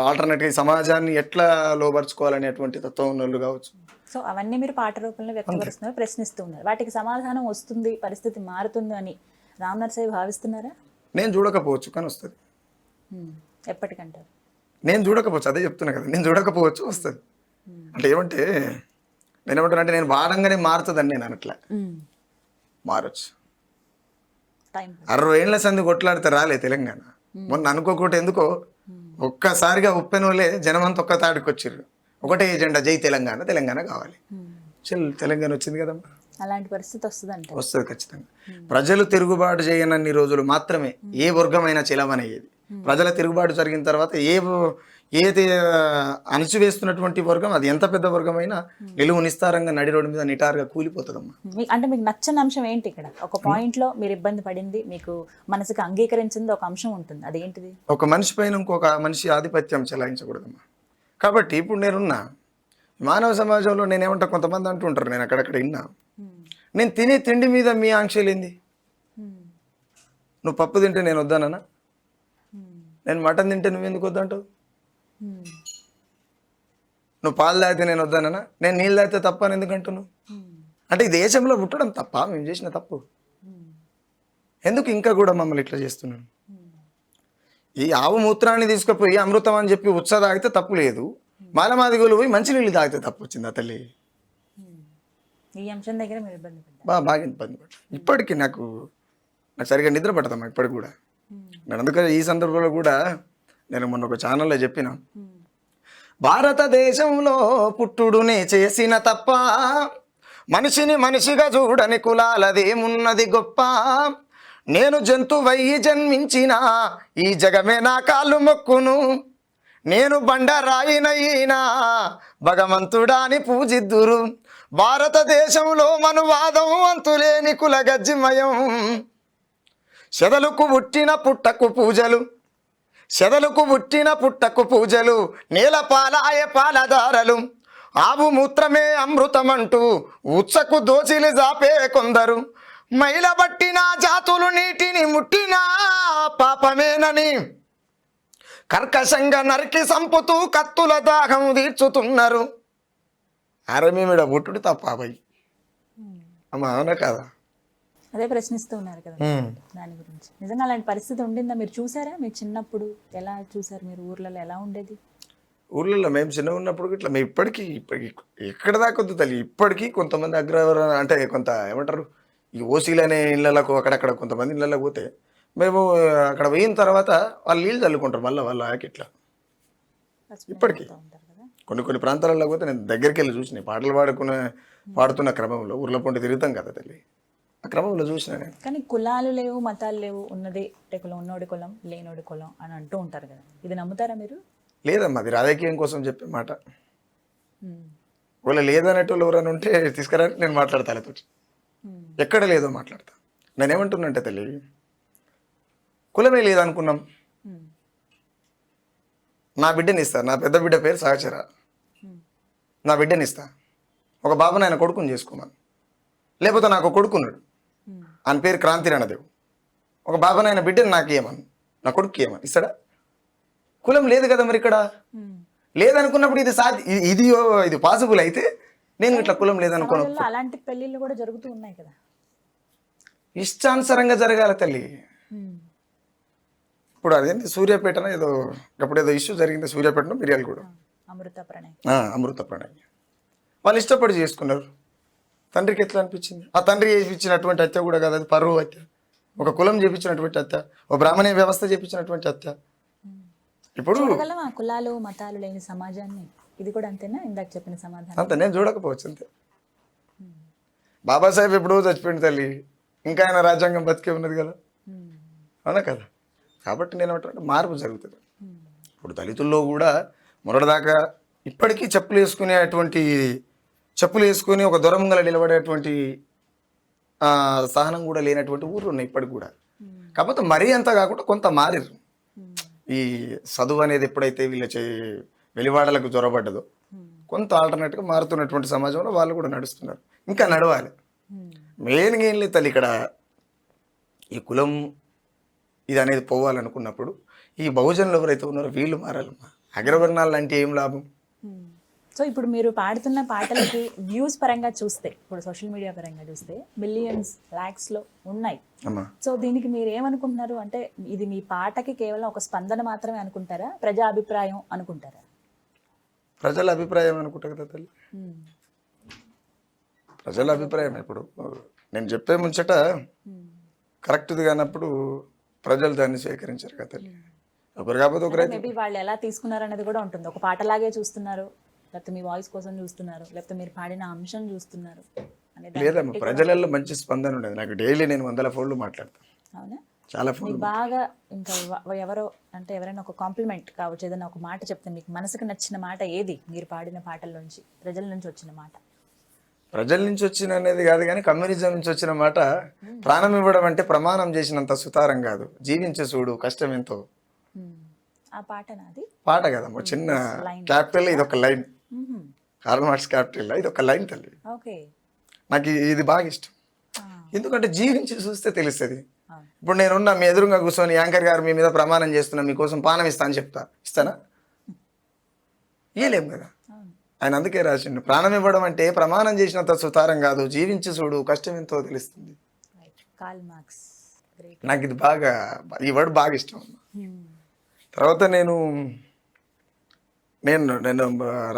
ఆల్టర్నేటివ్ సమాజాన్ని ఎట్లా లోపరుచుకోవాలనేటువంటి తత్వం ఉన్నోళ్ళు కావచ్చు. సో అవన్నీ మీరు పాట రూపంలో వ్యక్తపరుస్తున్నారు, ప్రశ్నిస్తున్నారు, వాటికి సమాధానం వస్తుంది, పరిస్థితి మారుతుంది అని రామ్ నర్సయ్య భావిస్తున్నారా? నేను చూడకపోవచ్చు కానీ వస్తుంది. ఎప్పటికంటారు? నేను చూడకపోవచ్చు, అదే చెప్తున్నా కదా, నేను చూడకపోవచ్చు వస్తుంది. అంటే ఏమంటే నేను ఏమంటానంటే నేను వాడంగానే మారుతుందని నేను అనట్లే, మారచ్చు. టైం 60 ఏళ్ల సంది కొట్లాడితే రాలే తెలంగాణ. మొన్న అనుకోకుండా ఎందుకో ఒక్కసారిగా ఉప్పెనోలే జనమంతా ఒక్క తాడికి వచ్చిర్రు. ఒకటే ఎజెండా, జై తెలంగాణ, తెలంగాణ కావాలి. తెలంగాణ వచ్చింది కదమ్మా. అలాంటి పరిస్థితి వస్తుంది వస్తుంది ఖచ్చితంగా. ప్రజలు తిరుగుబాటు చేయనన్ని రోజులు మాత్రమే ఏ వర్గమైనా చెలవనయ్యేది. ప్రజల తిరుగుబాటు జరిగిన తర్వాత ఏది అణిచివేస్తున్నటువంటి వర్గం, అది ఎంత పెద్ద వర్గమైనా నిలువు నిస్తారంగా నడి రోడ్డు మీద నిటారుగా కూలిపోతుందమ్మా. అంటే మీకు నచ్చని అంశం ఏంటి ఇక్కడ? ఒక పాయింట్ లో మీరు ఇబ్బంది పడింది, మీకు మనసుకు అంగీకరించింది ఒక అంశం ఉంటుంది, అదేంటిది? ఒక మనిషి పైన ఇంకొక మనిషి ఆధిపత్యం చెలాయించకూడదమ్మా. కాబట్టి ఇప్పుడు నేనున్నా మానవ సమాజంలో నేనేమంటా, కొంతమంది అంటుంటారు, నేను అక్కడక్కడ విన్నా, నేను తినే తిండి మీద మీ ఆంక్షలేంది? నువ్వు పప్పు తింటే నేను వద్దానా? నేను మటన్ తింటే నువ్వెందుకు వద్దంటావు? నువ్వు పాలు తాగితే నేను వద్దానా? నేను నీళ్ళు తాగితే తప్ప అని ఎందుకంటున్నావు? అంటే ఈ దేశంలో పుట్టడం తప్ప, మేము చేసిన తప్పు ఎందుకు ఇంకా కూడా మమ్మల్ని ఇట్లా చేస్తున్నాను? ఈ ఆవు మూత్రాన్ని తీసుకుపోయి అమృతం అని చెప్పి ఉత్స తాగితే తప్పు లేదు, మాలమాదిగులు పోయి మంచినీళ్ళు తాగితే తప్పు వచ్చింది? ఆ తల్లి ఈ అంశం దగ్గర మీరు ఇబ్బంది బాగా ఇబ్బంది పడ్డా. ఇప్పటికీ నాకు సరిగా నిద్ర పట్టదమ్మా ఇప్పటికి కూడా. నేను అందుకని ఈ సందర్భంలో కూడా నేను మొన్న ఒక ఛానల్లో చెప్పిన, భారతదేశంలో పుట్టుడునే చేసిన తప్ప, మనిషిని మనిషిగా చూడని కులాలదేమున్నది గొప్ప, నేను జంతువయ్యి జన్మించిన ఈ జగమే నా కాళ్ళు మొక్కును, నేను బండరాయినైనా భగవంతుడాని పూజిద్దురు, భారతదేశంలో మనువాదం అంతులేని కులగజ్జిమయం, చెదలకు పుట్టిన పుట్టకు పూజలు, చెదలకు పుట్టిన పుట్టకు పూజలు, నేల పాలాయ పాలదారలు, ఆవు మూత్రమే అమృతమంటూ ఉత్సకు దోచిలి జాపే కొందరు, మైల బట్టిన జాతులు నీటిని ముట్టినా పాపమేనని కర్కశంగా నరికి సంపుతూ కత్తుల దాహం తీర్చుతున్నారు. అరే మేమిడ పుట్టుడు తప్పాబై అమ్మా, అవునా కదా? అదే ప్రశ్నిస్తూ ఉన్నారు కదా దాని గురించి. నిజంగా అలాంటి పరిస్థితి ఉండిందా? మీరు చూసారా? మీరు చిన్నప్పుడు ఎలా చూసారు? మీరు ఊర్లలో ఎలా ఉండేది? ఊర్లలో మేము చిన్నగా ఉన్నప్పుడు ఇట్లా మేము ఇప్పటికీ ఎక్కడ దాకా వద్దు తల్లి, ఇప్పటికీ కొంతమంది అగ్రవర అంటే కొంత ఏమంటారు, ఈ ఓసీలు అనే ఇళ్ళకు అక్కడక్కడ కొంతమంది ఇళ్ళకి పోతే మేము అక్కడ పోయిన తర్వాత వాళ్ళు నీళ్ళు చల్లుకుంటారు మళ్ళీ వాళ్ళ ఇట్లా. ఇప్పటికీ కొన్ని ప్రాంతాలలో పోతే నేను దగ్గరికి వెళ్ళి చూసిన, పాటలు పాడుతున్న క్రమంలో ఊర్ల పొంటి తిరుగుతాం కదా తల్లి, ఆ క్రమంలో చూసిన నేను. కానీ కులాలు లేవు, మతాలు లేవు, ఉన్నది కులం, ఉన్నోడి కులం, లేనోడి కులం అని అంటూ ఉంటారు కదా, ఇది నమ్ముతారా మీరు? లేదమ్మా, అది రాజకీయం కోసం చెప్పే మాట. ఒకవేళ లేదనేటోళ్ళు ఎవరైనా ఉంటే తీసుకురా, నేను మాట్లాడతా వాళ్ళతో. ఎక్కడ లేదో మాట్లాడతా. నేనేమంటున్నానంటే తల్లి, కులమే లేదనుకున్నాం, నా బిడ్డని ఇస్తా, నా పెద్ద బిడ్డ పేరు సహచర, నా బిడ్డని ఇస్తా, ఒక బాబుని ఆయన కొడుకుని చేసుకోమని. లేకపోతే నాకు కొడుకున్నాడు, ఆయన పేరు క్రాంతి రణదేవ్, ఒక బాబుని ఆయన బిడ్డని నాకు ఏమని, నా కొడుకు ఏమని ఇస్తాడా? కులం లేదు కదా మరి ఇక్కడ. లేదనుకున్నప్పుడు ఇది పాసిబుల్ అయితే నేను ఇట్లా కులం లేదనుకోను. అలాంటి పెళ్లిళ్ళు కూడా జరుగుతూ ఉన్నాయి కదా, ఇష్టానుసారంగా జరగాల తల్లి. ఇప్పుడు అదేంటి సూర్యాపేటన ఏదో అప్పుడు ఏదో ఇష్యూ జరిగింది, సూర్యాపేటలో మిర్యాలగూడ అమృత ప్రణయ్ వాళ్ళు ఇష్టపడి చేసుకున్నారు. తండ్రికి ఎట్లా అనిపించింది? ఆ తండ్రి చేయించినటువంటి హత్య కూడా కదా, అది పరువు హత్య. ఒక కులం చేపించినటువంటి హత్య, ఒక బ్రాహ్మణ వ్యవస్థ చేపించినటువంటి హత్య. ఇప్పుడు కులాలు మతాలు లేని సమాజాన్ని ఇది కూడా అంతేనా? ఇందాక చెప్పిన సమాధానం అంతే, నేను చూడకపోవచ్చు అంతే. బాబాసాహెబ్ ఎప్పుడో చచ్చిపోయింది తల్లి, ఇంకా ఆయన రాజ్యాంగం బతికే ఉన్నది కదా, అవునా కదా? కాబట్టి నేను ఏమంటే మార్పు జరుగుతుంది. ఇప్పుడు దళితుల్లో కూడా మొన్నటిదాకా ఇప్పటికీ చెప్పులు వేసుకుని ఒక దొరమంగళ నిలబడేటువంటి సహనం కూడా లేనటువంటి ఊర్లు ఉన్నాయి ఇప్పటికి కూడా. కాకపోతే మరీ అంతా కాకుండా కొంత మారిరు. ఈ చదువు అనేది ఎప్పుడైతే వెలివాడలకు జ్వరపడ్డదో కొంత ఆల్టర్నేట్గా మారుతున్నటువంటి సమాజంలో వాళ్ళు కూడా నడుస్తున్నారు, ఇంకా నడవాలి. మెయిన్గా ఏం లేదు తల్లి, ఇక్కడ ఈ కులం ఇది అనేది పోవాలనుకున్నప్పుడు ఈ బహుజనులు ఎవరైతే ఉన్నారో వీళ్ళు మారాలమ్మా. అగ్రవర్ణాలు అంటే ఏం లాభం? సో ఇప్పుడు మీరు పాడుతున్న పాటలకి వ్యూస్ పరంగా చూస్తే, ఇప్పుడు సోషల్ మీడియా పరంగా చూస్తే మిలియన్స్ లాక్స్లో ఉన్నాయి. సో దీనికి మీరు ఏమనుకుంటున్నారు? అంటే ఇది మీ పాటకి కేవలం ఒక స్పందన మాత్రమే అనుకుంటారా, ప్రజా అభిప్రాయం అనుకుంటారా? ప్రజల అభిప్రాయం అనుకుంటా కదా తల్లి, ప్రజల అభిప్రాయం. ఇప్పుడు నేను చెప్పే ముంచట కరెక్ట్ది కానప్పుడు ప్రజలు దాన్ని స్వీకరించారు కదా తల్లి. ఒకరు కాకపోతే ఒకరైతే మేబీ వాళ్ళు ఎలా తీసుకున్నారు అనేది కూడా ఉంటుంది. ఒక పాటలాగే చూస్తున్నారు, లేకపోతే మీ వాయిస్ కోసం చూస్తున్నారు, లేకపోతే మీరు పాడిన అంశం చూస్తున్నారు అనేది. లేదమ్మా, ప్రజలలో మంచి స్పందన ఉండేది. నాకు డైలీ నేను 100 ఫోన్లు మాట్లాడతాను, అవునా? చాలా ఫోన్లు. మీకు బాగా ఇంకా ఎవరో అంటే ఎవరైనా ఒక కాంప్లిమెంట్ కావచ్చు, ఏదైనా ఒక మాట చెప్తే మీకు మనసుకు నచ్చిన మాట ఏది? మీరు పాడిన పాటల్లోంచి ప్రజల నుంచి వచ్చిన మాట. ప్రజల నుంచి వచ్చిన అనేది కాదు కానీ కమ్యూనిజం నుంచి వచ్చిన మాట, ప్రాణం ఇవ్వడం అంటే ప్రమాణం చేసినంత సుతారం కాదు, జీవించే చూడు కష్టం ఎంతో. ఆ పాట నాది పాట కదమ్మా, చిన్న క్యాపిటల్ ఇది ఒక లైన్, కార్ల్ మార్క్స్ క్యాపిటల్ ఇది ఒక లైన్ తల్లి. ఓకే, నాకు ఇది బాగా ఇష్టం. ఎందుకంటే జీవించి చూస్తే తెలుస్తుంది. ఇప్పుడు నేనున్నా మీ ఎదురుగా కూర్చొని యాంకర్ గారు మీ మీద ప్రమాణం చేస్తున్నా, మీకోసం పానం ఇస్తా అని ఇస్తానా? ఇయ్యలేం కదా. ఆయన అందుకే రాసిండు, ప్రాణం ఇవ్వడం అంటే ప్రమాణం చేసినంత సుతారం కాదు, జీవించి చూడు కష్టం ఎంతో తెలుస్తుంది. Karl Marx. నాకు ఇది బాగా, ఈ వర్డ్ బాగా ఇష్టం. తర్వాత నేను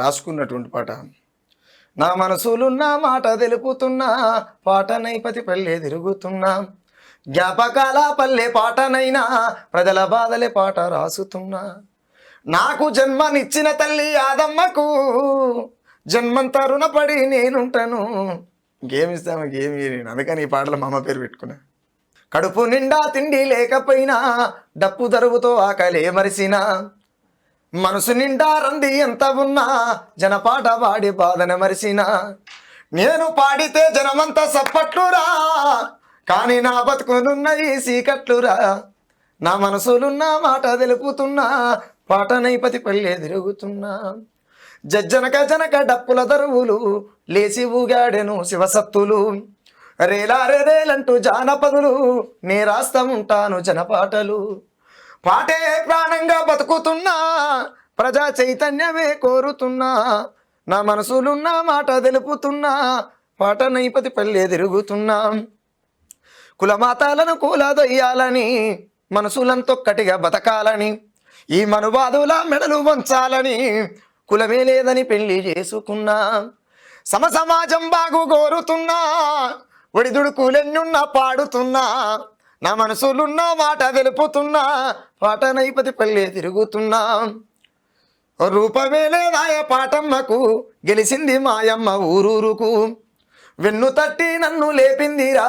రాసుకున్నటువంటి పాట, నా మనసులున్న మాట తెలుపుతున్నా, పాట నైపతి పల్లె తిరుగుతున్నా, జ్ఞాపకాల పల్లె పాటనైనా, ప్రజల బాధలే పాట రాసుతున్నా, నాకు జన్మనిచ్చిన తల్లి ఆదమ్మకు జన్మంతా రుణపడి నేనుంటాను. ఇంకేమిస్తాము ఇంకేమి. అందుకని ఈ పాటలో మా అమ్మ పేరు పెట్టుకున్నా. కడుపు నిండా తిండి లేకపోయినా, డప్పు దరువుతో ఆకలే మరిసినా, మనసు నిండా రంది ఎంత ఉన్నా, జనపాట పాడి బాధన మరిసినా, నేను పాడితే జనమంతా సప్పట్లురా, కానీ నా బతుకునున్న ఈ సీకట్లురా, నా మనసులున్న మాట తెలుపుతున్నా, పాట నైపతి పల్లె తిరుగుతున్నా, జనక డప్పుల దరువులు లేచి ఊగాడెను శివసత్తులు, రేలారేలంటూ జానపదులు నే రాస్తా ఉంటాను జనపాటలు, పాటే ప్రాణంగా బతుకుతున్నా, ప్రజా చైతన్యమే కోరుతున్నా, నా మనసులున్న మాట తెలుపుతున్నా, పాట నైపతి పల్లె తిరుగుతున్నా, కులమాతాలను కూలదొయ్యాలని, మనసులంతొక్కటిగా బతకాలని, ఈ మనువాదుల మెడలు వంచాలని, కులమే లేదని పెళ్లి చేసుకున్నా, సమాజం బాగు కోరుతున్నా, ఒడిదుడు కూలెన్నున్నా పాడుతున్నా, నా మనసులున్న మాట తెలుపుతున్నా, పాట నైపతి పల్లె తిరుగుతున్నా, రూపమే లేదాయ పాటమ్మకు గెలిచింది మాయమ్మ ఊరూరుకు, వెన్ను తట్టి నన్ను లేపిందిరా,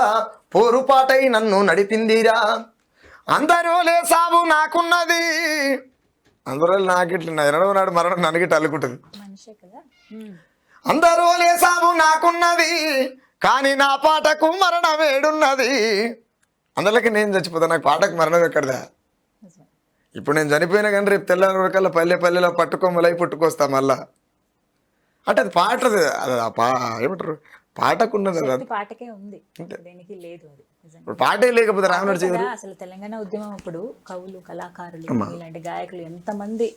పోరుపాటై నన్ను నడిపిందిరా, అందరూ లేసావు నాకున్నది, అందరూ నాకిట్లా ఎన్నడో నాడు మరణం నన్నుగిట్ట అల్లుకుంటుంది. అందరూ లేసావు నాకున్నది, కానీ నా పాటకు మరణం వేడున్నది, అందులోకి నేను చచ్చిపోతా, నాకు పాటకు మరణం ఎక్కడదా. ఇప్పుడు నేను చనిపోయినా కానీ రేపు తెల్లారి వరకల్లా పల్లెలో పట్టుకోమలై పుట్టుకొస్తా మళ్ళా. అంటే అది పాటది, అది ఏమంటారు, పాటకున్నది, పాటకే ఉంది, దేనికి లేదు. అది ఇప్పుడు పాటే లేకపోతే రామనాడు చేయరు. అసలు తెలంగాణ ఉద్యమం అప్పుడు కవులు, కళాకారులు, ఇలాంటి గాయకులు ఎంతమంది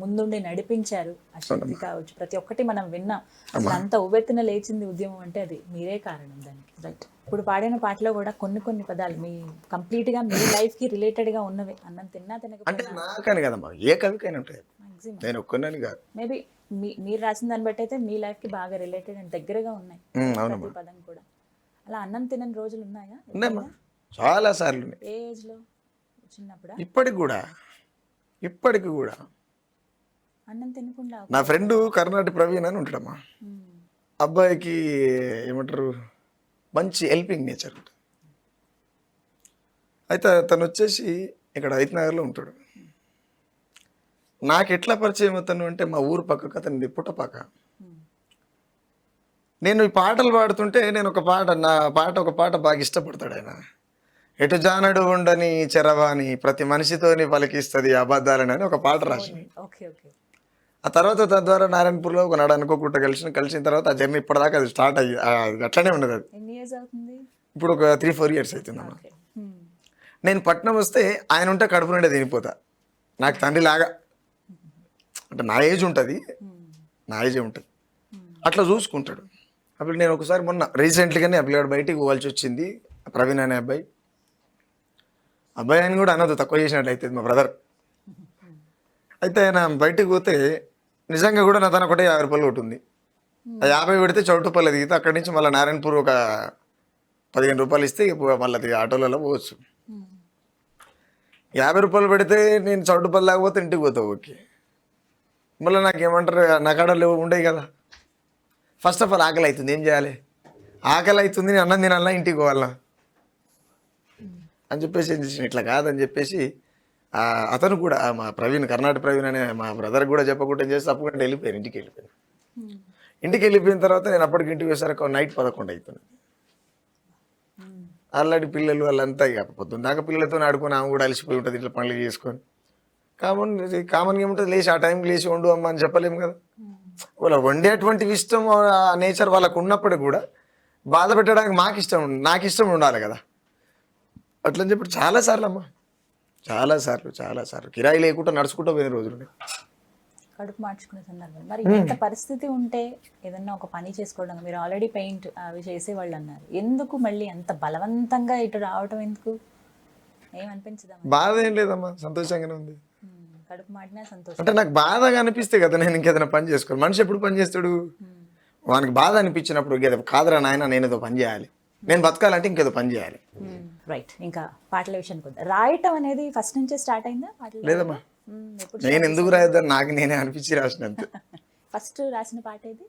ముందుండి నడిపించారు. ఆ శక్తి కావచ్చు, ప్రతి ఒక్కటి మనం విన్నాం. అసలు అంత ఉవ్వెత్తున లేచింది ఉద్యమం అంటే అది మీరే కారణం దానికి. రైట్. ఇప్పుడు పాడిన పాటలో కూడా కొన్ని పదాలు మీ కంప్లీట్ గా మీ లైఫ్ కి రిలేటెడ్ గా ఉన్నవి. అన్నం తిన్నా అంటే నాకని కదమ్మా, ఏ కవికైనా ఉంటాయి, నేను ఒక్కనని కాదు. మేబీ మీరు రాసిన దాన్ని బట్టి అయితే మీ లైఫ్ కి బాగా రిలేటెడ్ అండ్ దగ్గరగా ఉన్నాయి ప్రతి పదం కూడా. అలా అన్నం తినని రోజులు ఉన్నాయా? ఉన్నాయమ్మా, చాలా సార్లు. ఏ ఏజ్ లో? చిన్నప్పుడు? ఇప్పటికి కూడా అన్నం తినకుండా. నా ఫ్రెండ్ కర్ణాటక ప్రవీణ్ అని ఉంటాడమ్మా, అబ్బాయికి ఏమంటారు మంచి హెల్పింగ్ నేచర్ ఉంటుంది. అయితే తను వచ్చేసి ఇక్కడ హైతనగర్లో ఉంటాడు. నాకు ఎట్లా పరిచయం అవుతాను అంటే, మా ఊరు పక్కకు అతనిది పుట్టపాక. నేను ఈ పాటలు పాడుతుంటే నేను ఒక పాట బాగా ఇష్టపడతాడు ఆయన. ఎటు జానడు ఉండని చెరవాని ప్రతి మనిషితోని పలికిస్తుంది అబద్ధాలని అని ఒక పాట రాసింది. ఆ తర్వాత తద్వారా నారాయణపూర్లో ఒక నాడు అనుకోకుండా కలిసిన తర్వాత ఆ జర్నీ ఇప్పటిదాకా అది స్టార్ట్ అయ్యి అట్లనే ఉండదు. అది ఇప్పుడు ఒక 3-4 years అవుతుందమ్మా. నేను పట్నం వస్తే ఆయన ఉంటే కడుపు నుండి తినిపోతా, నాకు తండ్రి లాగా. అంటే నా ఏజ్ ఉంటుంది, అట్లా చూసుకుంటాడు. అప్పుడు నేను ఒకసారి మొన్న రీసెంట్లీగానే అప్పుడు బయటికి పోవాల్సి వచ్చింది. ప్రవీణ్ అనే అబ్బాయి అని కూడా అనదు, తక్కువ చేసినట్లయితే మా బ్రదర్. అయితే ఆయన బయటికి పోతే నిజంగా కూడా నా తన ఒకటే 50 రూపాయలు ఒకటి ఉంది. ఆ 50 పెడితే చౌటుపల్లి దిగితే అక్కడి నుంచి మళ్ళీ నారాయణపూర్ ఒక 15 రూపాయలు ఇస్తే మళ్ళీ అది ఆటోలలో పోవచ్చు. 50 రూపాయలు పెడితే నేను చౌటుపల్లి లేకపోతే ఇంటికి పోతావు. ఓకే, మళ్ళీ నాకేమంటారు, నా కాడ లేవు ఉండేవి కదా. ఫస్ట్ ఆఫ్ ఆల్ ఆకలి అవుతుంది, ఏం చేయాలి? ఆకలి అవుతుంది, నేను అన్నం తినాలా, ఇంటికి పోవాలా అని చెప్పేసి ఏం చేసిన, ఇట్లా కాదని చెప్పేసి అతను కూడా మా ప్రవీణ్, కర్ణాటక ప్రవీణ్ అనే మా బ్రదర్ కూడా చెప్పకుండా ఏం చేసి తప్పకుండా వెళ్ళిపోయాను. ఇంటికి వెళ్ళిపోయిన తర్వాత నేను అప్పటికి ఇంటికి వేసరికి నైట్ 11 అవుతుంది. ఆల్రెడీ పిల్లలు వాళ్ళంతా ఇక పొద్దున్న దాకా పిల్లలతో ఆడుకొని ఆమె కూడా అలసిపోయి ఉంటుంది, ఇట్లా పనులు చేసుకొని. కామన్గా ఏముంటుంది, లేచి ఆ టైంకి లేచి వండు అమ్మ అని చెప్పలేము కదా. వాళ్ళ వండేటువంటి ఇష్టం, ఆ నేచర్ వాళ్ళకు ఉన్నప్పుడు కూడా బాధ పెట్టడానికి నాకు ఇష్టం ఉండాలి కదా. అట్లని చెప్పి చాలాసార్లు అమ్మ, చాలాసార్లు కిరాయి లేకుండా నడుచుకుంటూ పోయిన రోజులు. కడుపు మార్చుకునే సందర్భం. మరి ఎంత పరిస్థితి ఉంటే ఏదన్నా ఒక పని చేసుకోవడం, మీరు ఆల్రెడీ పెయింట్ అవి చేసేవాళ్ళు అన్నారు, ఎందుకు మళ్ళీ అంత బలవంతంగా ఇటు రావటం ఎందుకు? ఏమనిపించదా? బాధ ఏం లేదమ్మా, సంతోషంగానే ఉంది. కడుపు మాటినా సంతోషం. అంటే నాకు బాధగా అనిపిస్తే కదా నేను ఇంకేదైనా పని చేసుకోవాలి. మనిషి ఎప్పుడు పని చేస్తాడు? వానికి బాధ అనిపించినప్పుడు కాదురా నాయన నేను ఏదో పని చేయాలి, నేను బతకాలంటే ఇంకేదో పని చేయాలి. రైట్. ఇంకా పాటల విషయానికి వద్దాం. రాయటం అనేది ఫస్ట్ నుంచే స్టార్ట్ అయిందా? లేదమ్మా, నేను ఎందుకు రాయొద్దని నాకు నేనే అనిపించి రాసినంత. ఫస్ట్ రాసిన పాట ఏది?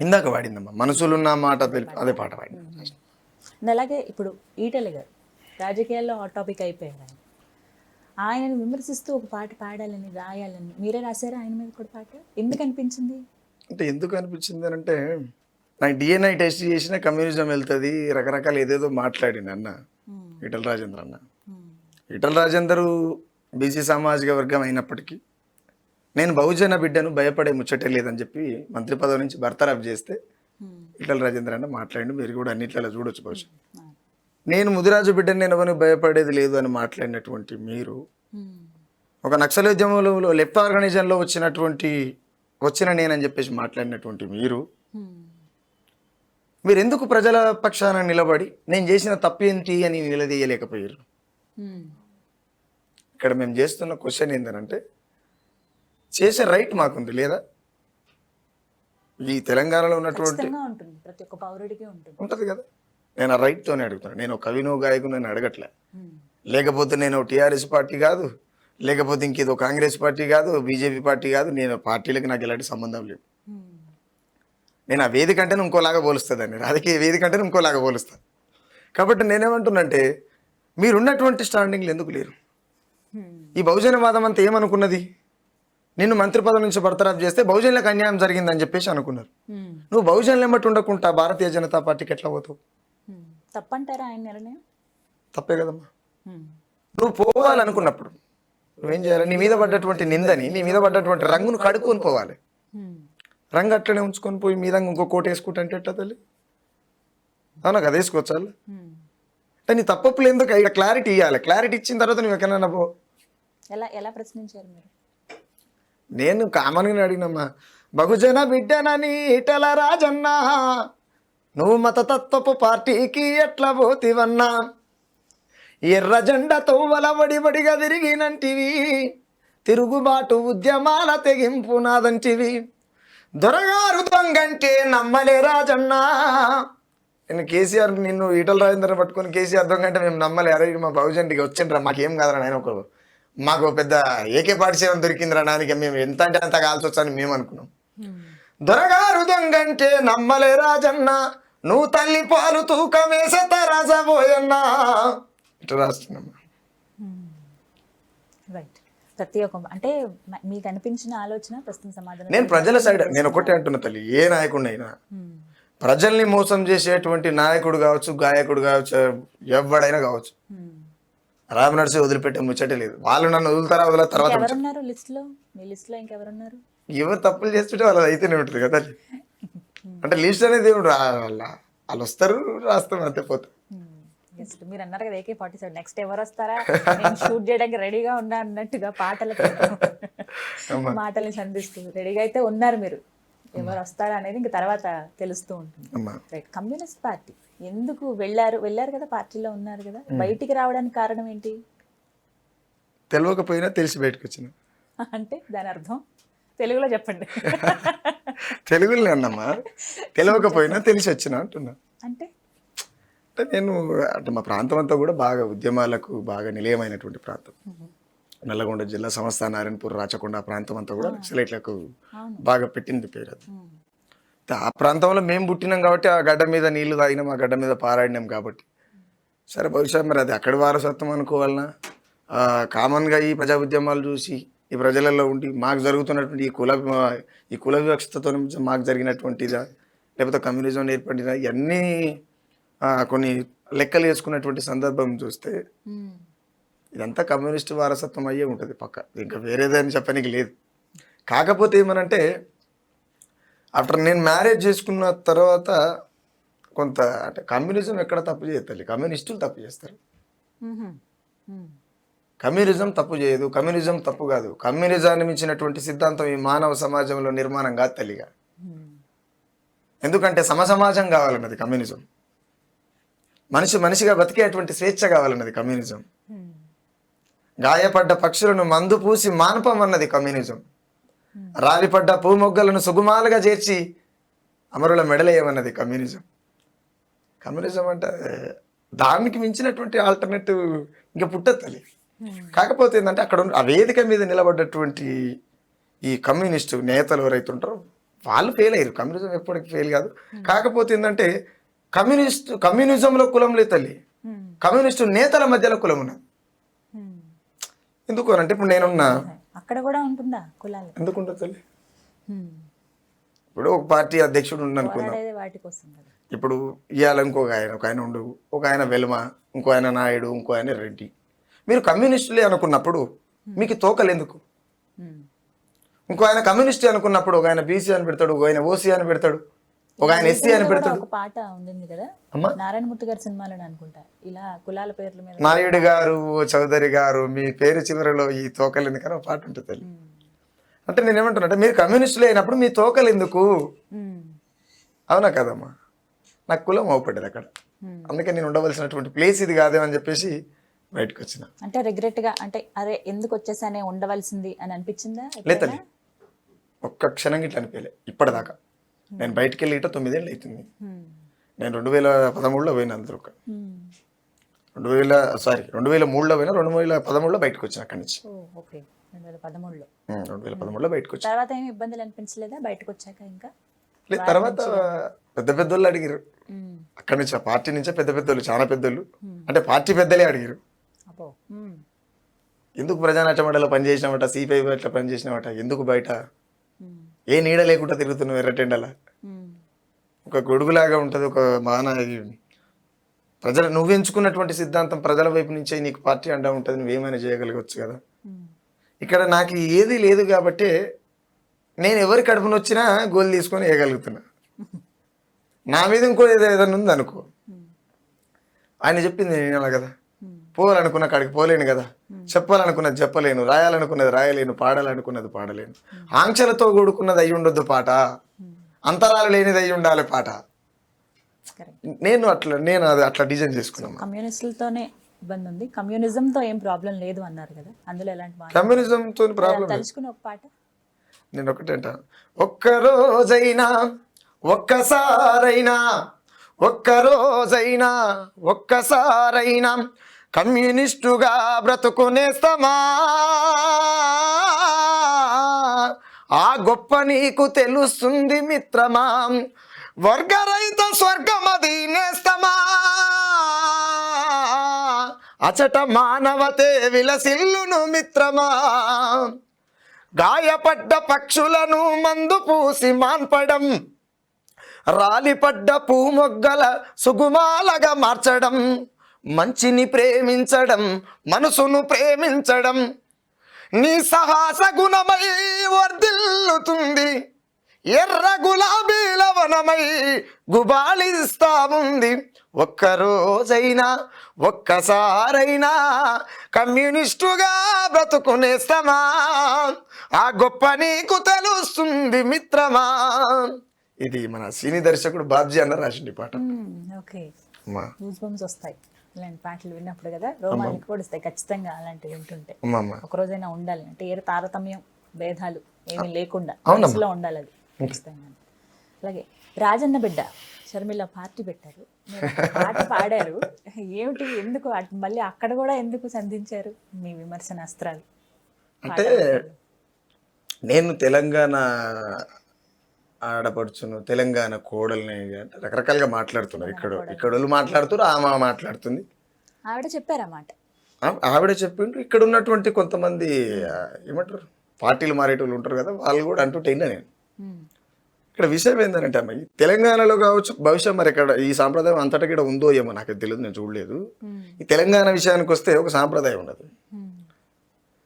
ఇందాక పాడిందమ్మా, మనసులున్న మాట, అదే పాట పాడింది. అలాగే ఇప్పుడు ఈటెల గారు రాజకీయాల్లో హాట్ టాపిక్ అయిపోయారు. ఆయనను విమర్శిస్తూ ఒక పాట పాడాలని, రాయాలని మీరే రాశారా ఆయన మీద కూడా పాట? ఎందుకు అనిపించింది? అంటే ఎందుకు అనిపించింది అని అంటే, నాకు DNA టెస్ట్ చేసిన కమ్యూనిజం వెళ్తుంది, రకరకాల ఏదేదో మాట్లాడింది అన్న ఈటల రాజేందర్ అన్న. ఈటల రాజేందర్ బీసీ సామాజిక వర్గం అయినప్పటికీ నేను బహుజన బిడ్డను, భయపడే ముచ్చటే లేదని చెప్పి మంత్రి పదవి నుంచి బర్తరఫ్ చేస్తే ఈటల రాజేందర్ అన్న మాట్లాడి, మీరు కూడా అన్నిట్లలో చూడొచ్చు. బహుశా నేను ముదిరాజు బిడ్డను, నేను ఎవరిని భయపడేది లేదు అని మాట్లాడినటువంటి మీరు, ఒక నక్సలోద్యమంలో లెఫ్ట్ ఆర్గనైజేషన్లో వచ్చిన నేనని చెప్పేసి మాట్లాడినటువంటి మీరు ఎందుకు ప్రజల పక్షాన నిలబడి నేను చేసిన తప్పేంటి అని నిలదీయలేకపోయారు? ఇక్కడ మేము చేస్తున్న క్వశ్చన్ ఏంటంటే, చేసే రైట్ మాకుంది లేదా? ఈ తెలంగాణలో ఉన్నటువంటి ప్రతి ఒక్క పౌరుడికి ఉంటుంది కదా. నేను ఆ రైట్తోనే అడుగుతాను. నేను కవినో గాయకును నేను అడగట్లే. లేకపోతే నేను టీఆర్ఎస్ పార్టీ కాదు, లేకపోతే ఇంకేదో కాంగ్రెస్ పార్టీ కాదు, బీజేపీ పార్టీ కాదు. నేను పార్టీలకు నాకు ఎలాంటి సంబంధం లేదు. నేను ఆ వేదిక అంటేనే ఇంకోలాగా పోలుస్తుందండి, రాజకీయ వేదిక అంటేనే ఇంకోలాగా పోలుస్తాను. కాబట్టి నేనేమంటున్నంటే, మీరున్నటువంటి స్టాండింగ్లు ఎందుకు లేరు? ఈ బహుజనవాదం అంతా ఏమనుకున్నది, నిన్ను మంత్రి పదవి నుంచి బర్తరఫ్ చేస్తే బహుజనులకు అన్యాయం జరిగిందని చెప్పేసి అనుకున్నారు. నువ్వు బహుజనులు ఎమ్మటి ఉండకుండా భారతీయ జనతా పార్టీకి ఎట్లా పోతావు? తప్పంటారా ఆయన నిర్ణయం? తప్పే కదమ్మా. నువ్వు పోవాలనుకున్నప్పుడు నువ్వేం చేయాలి? నీ మీద పడ్డటువంటి నిందని, నీ మీద పడ్డటువంటి రంగును కడుక్కొని పోవాలి. రంగు అట్లనే ఉంచుకొని పోయి మీద ఇంకో కోట వేసుకుంటా అంటే ఎట్లా తల్లి? అవునా కదా, వేసుకోవచ్చా? అంటే నీ తప్పప్పులు ఎందుకు ఇక్కడ క్లారిటీ ఇవ్వాలి. క్లారిటీ ఇచ్చిన తర్వాత నువ్వు ఎక్కడైనా పో. ఎలా ప్రశ్నించారు మీరు? నేను కామన్గా అడిగినమ్మా, బహుజన బిడ్డనని ఈటల రాజన్న, నువ్వు మతతత్వపు పార్టీకి ఎట్లా పోతివన్నా, ఎర్ర జెండతో వలబడిబడిగా తిరిగినంటివి, తిరుగుబాటు ఉద్యమాల తెగింపు నాదంటివి, దొరగారు దొంగంటే నమ్మలే రాజన్న. నేను కేసీఆర్, నిన్ను ఈటల రాజేందర్ పట్టుకొని కేసీఆర్ దొంగంటే మేము నమ్మలే. అరే మా బహుజన్కి వచ్చిండ్రా, మాకేం కాదురా ఆయన, మాకు పెద్ద AK-47 దొరికిందిరా నానికి, మేము ఎంత అంటే అంత కాల్చొచ్చని మేము అనుకున్నాం. దొరగారు దొంగంటే నమ్మలే రాజన్న, నువ్వు తల్లి పాలు తూకం వేసే తరాసపోయన్నా. ఇట్లా రాస్తున్నామ్మా. రైట్. ప్రతి ఒక్క అంటే మీకు అనిపించిన ఆలోచన ప్రస్తుతం సమాధానం. నేను ప్రజల సైడ్, నేను ఒకటే అంటున్నా తల్లి, ఏ నాయకుడినైనా ప్రజల్ని మోసం చేసేటువంటి నాయకుడు కావచ్చు, గాయకుడు కావచ్చు, ఎవడైనా కావచ్చు, రామ్ నర్సయ్య వదిలిపెట్టే ముచ్చటే లేదు. వాళ్ళు నన్ను వదులుతారా వదిలే తర్వాత ఎవరున్నారు లిస్ట్లో? మీ లిస్ట్లో ఇంకెవరున్నారు? ఎవరు తప్పులు చేస్తుంటే వాళ్ళు అయితేనే ఉంటుంది కదా. అంటే లిస్ట్ అనేది దేవుడు వాళ్ళు వస్తారు, రాస్తాం, అంతే పోతాం. మీరు అన్నారు కదా AK-47, నెక్స్ట్ ఎవరు వస్తారా షూట్ చేయడానికి రెడీగా ఉన్నా అన్నట్టుగా మాటలు సంధిస్తూ రెడీగా అయితే ఉన్నారు మీరు. ఎవరు వస్తారా అనేది ఇంక తర్వాత తెలుస్తూ ఉంటుంది. రైట్. కమ్యూనిస్ట్ పార్టీ ఎందుకు వెళ్ళారు కదా, పార్టీలో ఉన్నారు కదా, బయటికి రావడానికి కారణం ఏంటి? తెలియకపోయినా తెలిసి బయటకు వచ్చిన అంటే దాని అర్థం తెలుగులో చెప్పండి. తెలుగులో అన్నమ్మా, తెలియకపోయినా తెలిసి వచ్చిన అంటున్నా. అంటే అంటే నేను అంటే మా ప్రాంతం అంతా కూడా బాగా ఉద్యమాలకు బాగా నిలయమైనటువంటి ప్రాంతం. నల్లగొండ జిల్లా సంస్థ నారాయణపూర్ రాచకొండ ఆ ప్రాంతం అంతా కూడా నక్సలైట్లకు బాగా పెట్టింది పేరు అది. ఆ ప్రాంతంలో మేము పుట్టినాం కాబట్టి ఆ గడ్డ మీద నీళ్లు తాగినాం, ఆ గడ్డ మీద పారాడినాం కాబట్టి సరే బహుశా మరి అది అక్కడి వారసత్వం అనుకోవాలన్నా కామన్గా ఈ ప్రజా ఉద్యమాలు చూసి ఈ ప్రజలలో ఉండి మాకు జరుగుతున్నటువంటి ఈ కుల వివక్షతతో మాకు జరిగినటువంటిదా లేకపోతే కమ్యూనిజం ఏర్పడినా ఇవన్నీ కొన్ని లెక్కలు వేసుకున్నటువంటి సందర్భం చూస్తే ఇదంతా కమ్యూనిస్ట్ వారసత్వం అయ్యే ఉంటుంది పక్క, ఇంకా వేరేదని చెప్పడానికి లేదు. కాకపోతే ఏమనంటే ఆఫ్టర్ నేను మ్యారేజ్ చేసుకున్న తర్వాత కొంత అంటే కమ్యూనిజం ఎక్కడ తప్పు చేయదు, కమ్యూనిస్టులు తప్పు చేస్తారు. కమ్యూనిజం తప్పు చేయదు, కమ్యూనిజం తప్పు కాదు. కమ్యూనిజాన్ని మించినటువంటి సిద్ధాంతం ఈ మానవ సమాజంలో నిర్మాణం కాదు తల్లిగా. ఎందుకంటే సమసమాజం కావాలన్నది కమ్యూనిజం. మనిషిగా బతికేటువంటి స్వేచ్ఛ కావాలన్నది కమ్యూనిజం. గాయపడ్డ పక్షులను మందు పూసి మానపమన్నది కమ్యూనిజం. రాలిపడ్డ పూమొగ్గలను సుగుమాలుగా చేర్చి అమరుల మెడలేయమన్నది కమ్యూనిజం. కమ్యూనిజం అంటే దానికి మించినటువంటి ఆల్టర్నేటివ్ ఇంకా పుట్టతల్లి. కాకపోతే ఏంటంటే అక్కడ ఆ వేదిక మీద నిలబడ్డటువంటి ఈ కమ్యూనిస్టు నేతలు ఎవరైతే ఉంటారో వాళ్ళు ఫెయిల్ అయ్యారు. కమ్యూనిజం ఎప్పటికీ ఫెయిల్ కాదు. కాకపోతే ఏంటంటే కమ్యూనిజంలో కులం లేదు తల్లి, కమ్యూనిస్టు నేతల మధ్యలో కులం ఉన్నది. ఎందుకు అంటే ఇప్పుడు నేనున్నా అక్కడ కూడా ఉంటుందా కులాలు? ఎందుకు ఉంటుంది తల్లి? ఇప్పుడు ఒక పార్టీ అధ్యక్షుడు ఉండి అనుకున్నాం, ఇప్పుడు ఇవాళ ఒక ఆయన ఉండు, ఒక ఆయన వెలుమ, ఇంకో ఆయన నాయుడు, ఇంకో ఆయన రెడ్డి. మీరు కమ్యూనిస్టులే అనుకున్నప్పుడు మీకు తోకలు ఎందుకు? ఇంకో ఆయన కమ్యూనిస్ట్ అనుకున్నప్పుడు ఒక ఆయన బీసీ అని పెడతాడు, ఒక ఆయన ఓసీ అని పెడతాడు, ఒక ఆయన ఎస్సీ అని పెడతాడు. పాట ఉంది కదా నారాయణమూర్తి గారి సినిమాలో అనుకుంటా, ఇలా కులాల పేర్ల మీద నాయుడు గారు, చౌదరి గారు, మీ పేరు చివరిలో ఈ తోకలు ఎందుకని ఒక పాట ఉంటుంది. అంటే నేనేమంటున్నా అంటే మీరు కమ్యూనిస్టులు అయినప్పుడు మీ తోకలు ఎందుకు? అవునా కదమ్మా? నాకు కులం అవపడ్డది అక్కడ, అందుకే నేను ఉండవలసినటువంటి ప్లేస్ ఇది కాదేమని చెప్పేసి బయటకు వచ్చిన. అంటే రిగ్రెట్ గా అంటే అరే ఎందుకు వచ్చేసానే ఉండవలసింది అని అనిపించిందా? లేదు, ఒక్క క్షణం ఇట్లా అనిపించలే ఇప్పటిదాకా. నేను బయటికి వెళ్ళి 9 ఏళ్ళు అవుతుంది. నేను 2013లో పోయినా, అందరూ 2003లో పోయినా, 2013లో బయటకు వచ్చిన అక్కడి నుంచి. 2013లో బయటకు వచ్చి తర్వాత ఏమి ఇబ్బందులు అనిపించలేదా బయటకు వచ్చాక? ఇంకా లేదు, తర్వాత పెద్ద పెద్దోళ్ళు అడిగారు అక్కడి నుంచి, ఆ పార్టీ నుంచే పెద్ద పెద్దోళ్ళు, చాలా పెద్దోళ్ళు, అంటే పార్టీ పెద్దలే అడిగారు ఎందుకు ప్రజానాట్య మండలిలో పనిచేసినామట, C5 అట్లా పనిచేసినామట, ఎందుకు బయట ఏ నీడ లేకుండా తిరుగుతున్నావు ఎర్రటెండలా, ఒక గొడుగులాగా ఉంటుంది, ఒక నువ్వు ఎంచుకున్నటువంటి సిద్ధాంతం ప్రజల వైపు నుంచే నీకు పార్టీ అండా ఉంటుంది, నువ్వేమైనా చేయగలగవచ్చు కదా. ఇక్కడ నాకు ఏది లేదు కాబట్టి నేను ఎవరి కడుపున వచ్చినా గోల్ తీసుకొని వేయగలుగుతున్నా. నా మీద ఇంకో ఏదైనా ఉంది అనుకో, ఆయన చెప్పింది నేను అలా కదా, పోవాలనుకున్న కాడికి పోలేను కదా, చెప్పాలనుకున్నది చెప్పలేను, రాయాలనుకున్నది రాయలేను, పాడాలనుకున్నది పాడలేను. ఆంక్షలతో కూడుకున్నది అయి ఉండొద్దు పాట, అంతరాలు లేనిది అయి ఉండాలి పాట. నేను అది అట్లా డిజైన్ చేసుకున్నాను. కమ్యూనిస్టులతోనే ఇబ్బంది ఉంది, కమ్యూనిజంతో ఏం ప్రాబ్లం లేదు అన్నారు కదా, అందులో ఎలాంటి కమ్యూనిజంతో ప్రాబ్లం తెలుసుకుని ఒక పాట నేను ఒకటే అంటాను. ఒక్కరోజైనా ఒక్కసారైనా కమ్యూనిస్టుగా బ్రతుకునేస్తామా, ఆ గొప్ప నీకు తెలుస్తుంది మిత్రమా, వర్గరహిత స్వర్గమది నేస్తమా, అచట మానవతే విలసిల్లును మిత్రమా, గాయపడ్డ పక్షులను మందు పూసి మాన్పడం, రాలిపడ్డ పూమొగ్గల సుగుమాలగా మార్చడం, మంచిని ప్రేమించడం, మనసును ప్రేమించడం, నీ సాహస గుణమై వర్ధిల్లుతుంది, ఎర్ర గులాబీల వనమై గుబాళిస్తా ఉంది. ఒక్కసారైనా కమ్యూనిస్టుగా బ్రతుకునేస్తామా, ఆ గొప్ప నీకు తెలుస్తుంది మిత్రమా. ఇది మన సినీ దర్శకుడు బాబ్జీ అన్న రాసిండి పాట. వస్తాయి ఇలాంటి పాటలు విన్నప్పుడు కదా, రోమానికి కూడా వస్తాయి ఖచ్చితంగా అలాంటివి వింటుంటే. ఒక రోజైనా ఉండాలి అంటే ఏ తారతమ్యం భేదాలు ఏమీ లేకుండా మనసులో ఉండాలి అది ఖచ్చితంగా. అలాగే రాజన్న బిడ్డ షర్మిల పార్టీ పెట్టారు, మీరు ఒక పాట పాడారు. ఏమిటి, ఎందుకు మళ్ళీ అక్కడ కూడా ఎందుకు సంధించారు మీ విమర్శన అస్త్రాలు? అంటే నేను తెలంగాణ ఆడపడుచును, తెలంగాణ కోడల్ని అంటే రకరకాలుగా మాట్లాడుతున్నారు. ఇక్కడ వాళ్ళు మాట్లాడుతున్నారు, ఆమె మాట్లాడుతుంది. ఆవిడ చెప్పారన్నమాట. ఆవిడ చెప్పిండ్రు. ఇక్కడ ఉన్నటువంటి కొంతమంది ఏమంటారు పార్టీలు మారేటోళ్ళు ఉంటారు కదా, వాళ్ళు కూడా అంటుంటే విన్నా నేను. ఇక్కడ విషయం ఏంటంటే అమ్మాయి, తెలంగాణలో కావచ్చు భవిష్యత్ మరి ఇక్కడ ఈ సాంప్రదాయం అంతటా కూడా ఉందో ఏమో నాకు తెలియదు, నేను చూడలేదు. ఈ తెలంగాణ విషయానికి వస్తే ఒక సాంప్రదాయం ఉండదు.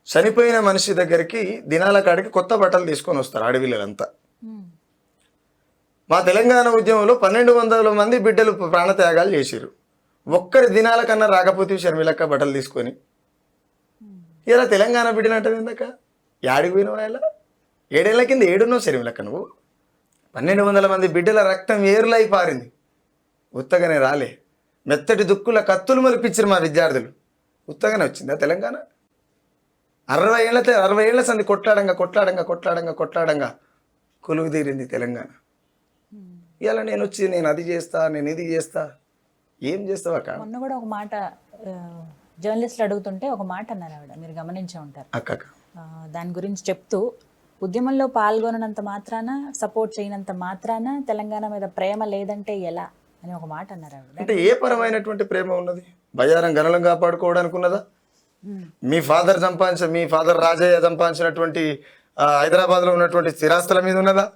చనిపోయిన మనిషి దగ్గరికి దినాల కాడికి కొత్త బట్టలు తీసుకొని వస్తారు ఆడవిల్లలంతా. మా తెలంగాణ ఉద్యమంలో 1200 మంది బిడ్డలు ప్రాణత్యాగాలు చేసిరు. ఒక్కరి దినాల కన్నా రాకపోతే షర్మిలక్క బట్టలు తీసుకొని. ఇలా తెలంగాణ బిడ్డలు అంటే ఏందక్క, యాడికి పోయినావా? ఇలా 7 ఏళ్ల కింద ఏడున్నావు షర్మిలక్క నువ్వు. 1200 మంది బిడ్డల రక్తం ఏరులై పారింది, ఉత్తగానే రాలే. మెత్తటి దుక్కుల కత్తులు మలిపించారు మా విద్యార్థులు, ఉత్తగానే వచ్చిందా తెలంగాణ? 60 ఏళ్ల సంది కొట్లాడంగా కొలువు తీరింది తెలంగాణ. ఇలా నేను వచ్చి నేను అది చేస్తా, నేను ఇది చేస్తా, ఏం చేస్తావు అక్క? మొన్న కూడా ఒక మాట జర్నలిస్టులు అడుగుతుంటే ఒక మాట అన్నారు ఆవిడ, మీరు గమనించే ఉంటారు. దాని గురించి చెప్తూ, ఉద్యమంలో పాల్గొనంత మాత్రాన, సపోర్ట్ చేయనంత మాత్రాన తెలంగాణ మీద ప్రేమ లేదంటే ఎలా అని ఒక మాట అన్నారు ఆవిడ. అంటే ఏ పరమైనటువంటి ప్రేమ ఉన్నది? బయ్యారం గనలం కాపాడుకోవడానికి ఉన్నదా? మీ ఫాదర్ రాజయ్య సంపాదించినటువంటి హైదరాబాద్లో ఉన్నటువంటి స్థిరాస్తుల మీద ఉన్నదా?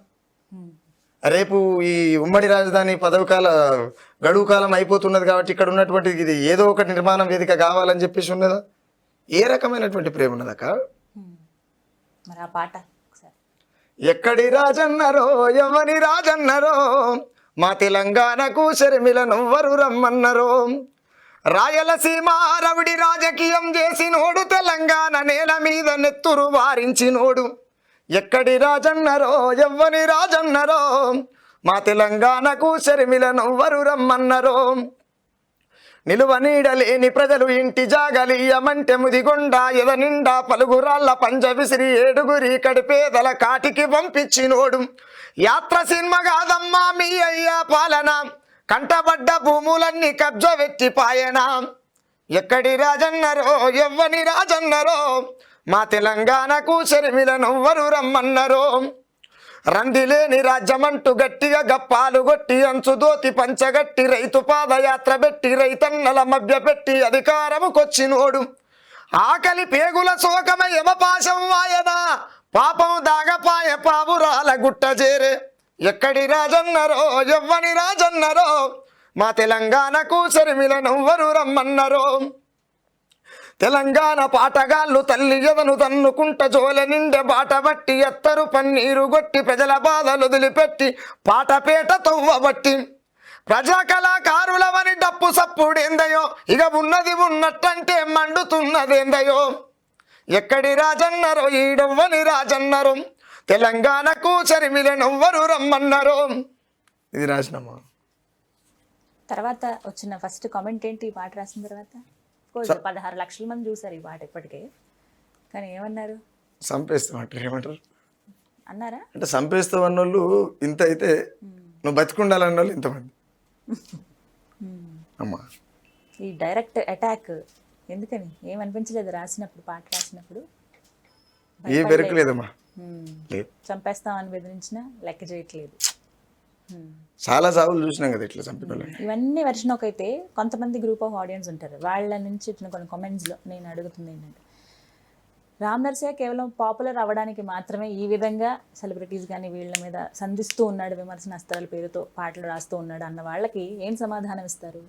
రేపు ఈ ఉమ్మడి రాజధాని గడువు కాలం అయిపోతున్నది కాబట్టి ఇక్కడ ఉన్నటువంటి ఇది ఏదో ఒక నిర్మాణం వేదిక కావాలని చెప్పేసి ఉన్నదా? ఏ రకమైనటువంటి ప్రేమ ఉన్నదక్క? మరి ఆ పాట ఎక్కడి రాజన్నరో ఎవని రాజన్నరో, మా తెలంగాణకు షర్మిల నువ్వరు రమ్మన్నరో. రాయలసీమ రవిడి రాజకీయం చేసినోడు, తెలంగాణ నేల మీద నెత్తురు వారించినోడు. ఎక్కడి రాజన్నరో ఎవ్వని రాజన్నరో, మా తెలంగాణకు షర్మిల నువ్వరు రమ్మన్నరో. నిలువ నీడలేని ప్రజలు ఇంటి జాగలియమంటే ముదిగొండ ఎద నిండా పలుగురాళ్ళ పంజ విసిరి 7గురి కడిపేదల కాటికి పంపించినోడు. యాత్ర సినిమా కాదమ్మా మీ అయ్యా పాలన, కంటబడ్డ భూములన్నీ కబ్జా వెట్టి పాయన. ఎక్కడి రాజన్నరో ఎవ్వని రాజన్నరో, మా తెలంగాణకు షర్మిల నువ్వరు రమ్మన్నరో. రందిలేని రాజ్యమంటూ గట్టిగా గప్పాలు కొట్టి, అంచు దోతి పంచగట్టి, రైతు పాదయాత్ర పెట్టి, రైతన్నల మభ్య పెట్టి అధికారముకొచ్చినోడు. ఆకలి పేగుల శోకమ యమపాశం వాయన, పాపం దాగపాయ పావురాల గుట్ట చేరే. ఎక్కడి రాజన్నరో ఎవ్వని రాజన్నరో, మా తెలంగాణకు షర్మిల నువ్వరు రమ్మన్నరో. తెలంగాణ పాటగాళ్ళు తల్లి ఎదను తన్నుకుంట జోల నిండే బాట బట్టి, ఎత్తరు పన్నీరు గొట్టి, ప్రజల బాధలు వదిలిపెట్టి పాటపేట తవ్వబట్టి. ప్రజా కళాకారులవని డప్పు సప్పుడేందయో, ఇక ఉన్నది ఉన్నట్టంటే మండుతున్నదేందయో. ఎక్కడి రాజన్నరో ఈడవ్వని రాజన్నరో, తెలంగాణకు షర్మిల నువ్వరు రమ్మన్నరో. ఇది రాసినమ్మా. తర్వాత వచ్చిన ఫస్ట్ కామెంట్ ఏంటి ఈ పాట రాసిన తర్వాత? 16 లక్షల మంది చూసారు ఈ పాట ఇప్పటికే, కానీ ఏమన్నారు? సంపేస్తామంటారు. ఏమంటారు అన్నారా? అంటే సంపేస్తావు అన్నోళ్ళు ఇంత అయితే, నువ్వు బతికుండాలన్న వాళ్ళు ఇంతమంది. అమ్మా ఈ డైరెక్ట్ అటాక్ ఎందుకని ఏమనిపించలేదు రాసినప్పుడు, పాట రాసినప్పుడు? ఏ బెరకలేదమ్మా, చంపేస్తామని బెదిరించినా లెక్క చేయట్లేదు. చాలా సాగులు చూసినాం కదా ఇట్లా చంపిన వాళ్ళని. ఇవన్నీ వెర్షన్ ఒకైతే కొంతమంది గ్రూప్ ఆఫ్ ఆడియన్స్ ఉంటారు, వాళ్ళ నుంచి వచ్చిన కొన్ని కామెంట్స్లో నేను అడుగుతుంది ఏంటంటే, రామ్ నర్సయ్య కేవలం పాపులర్ అవ్వడానికి మాత్రమే ఈ విధంగా సెలబ్రిటీస్ కానీ వీళ్ళ మీద సంధిస్తూ ఉన్నాడు, విమర్శన అస్త్రాల పేరుతో పాటలు రాస్తూ ఉన్నాడు అన్న వాళ్ళకి ఏం సమాధానం ఇస్తారు?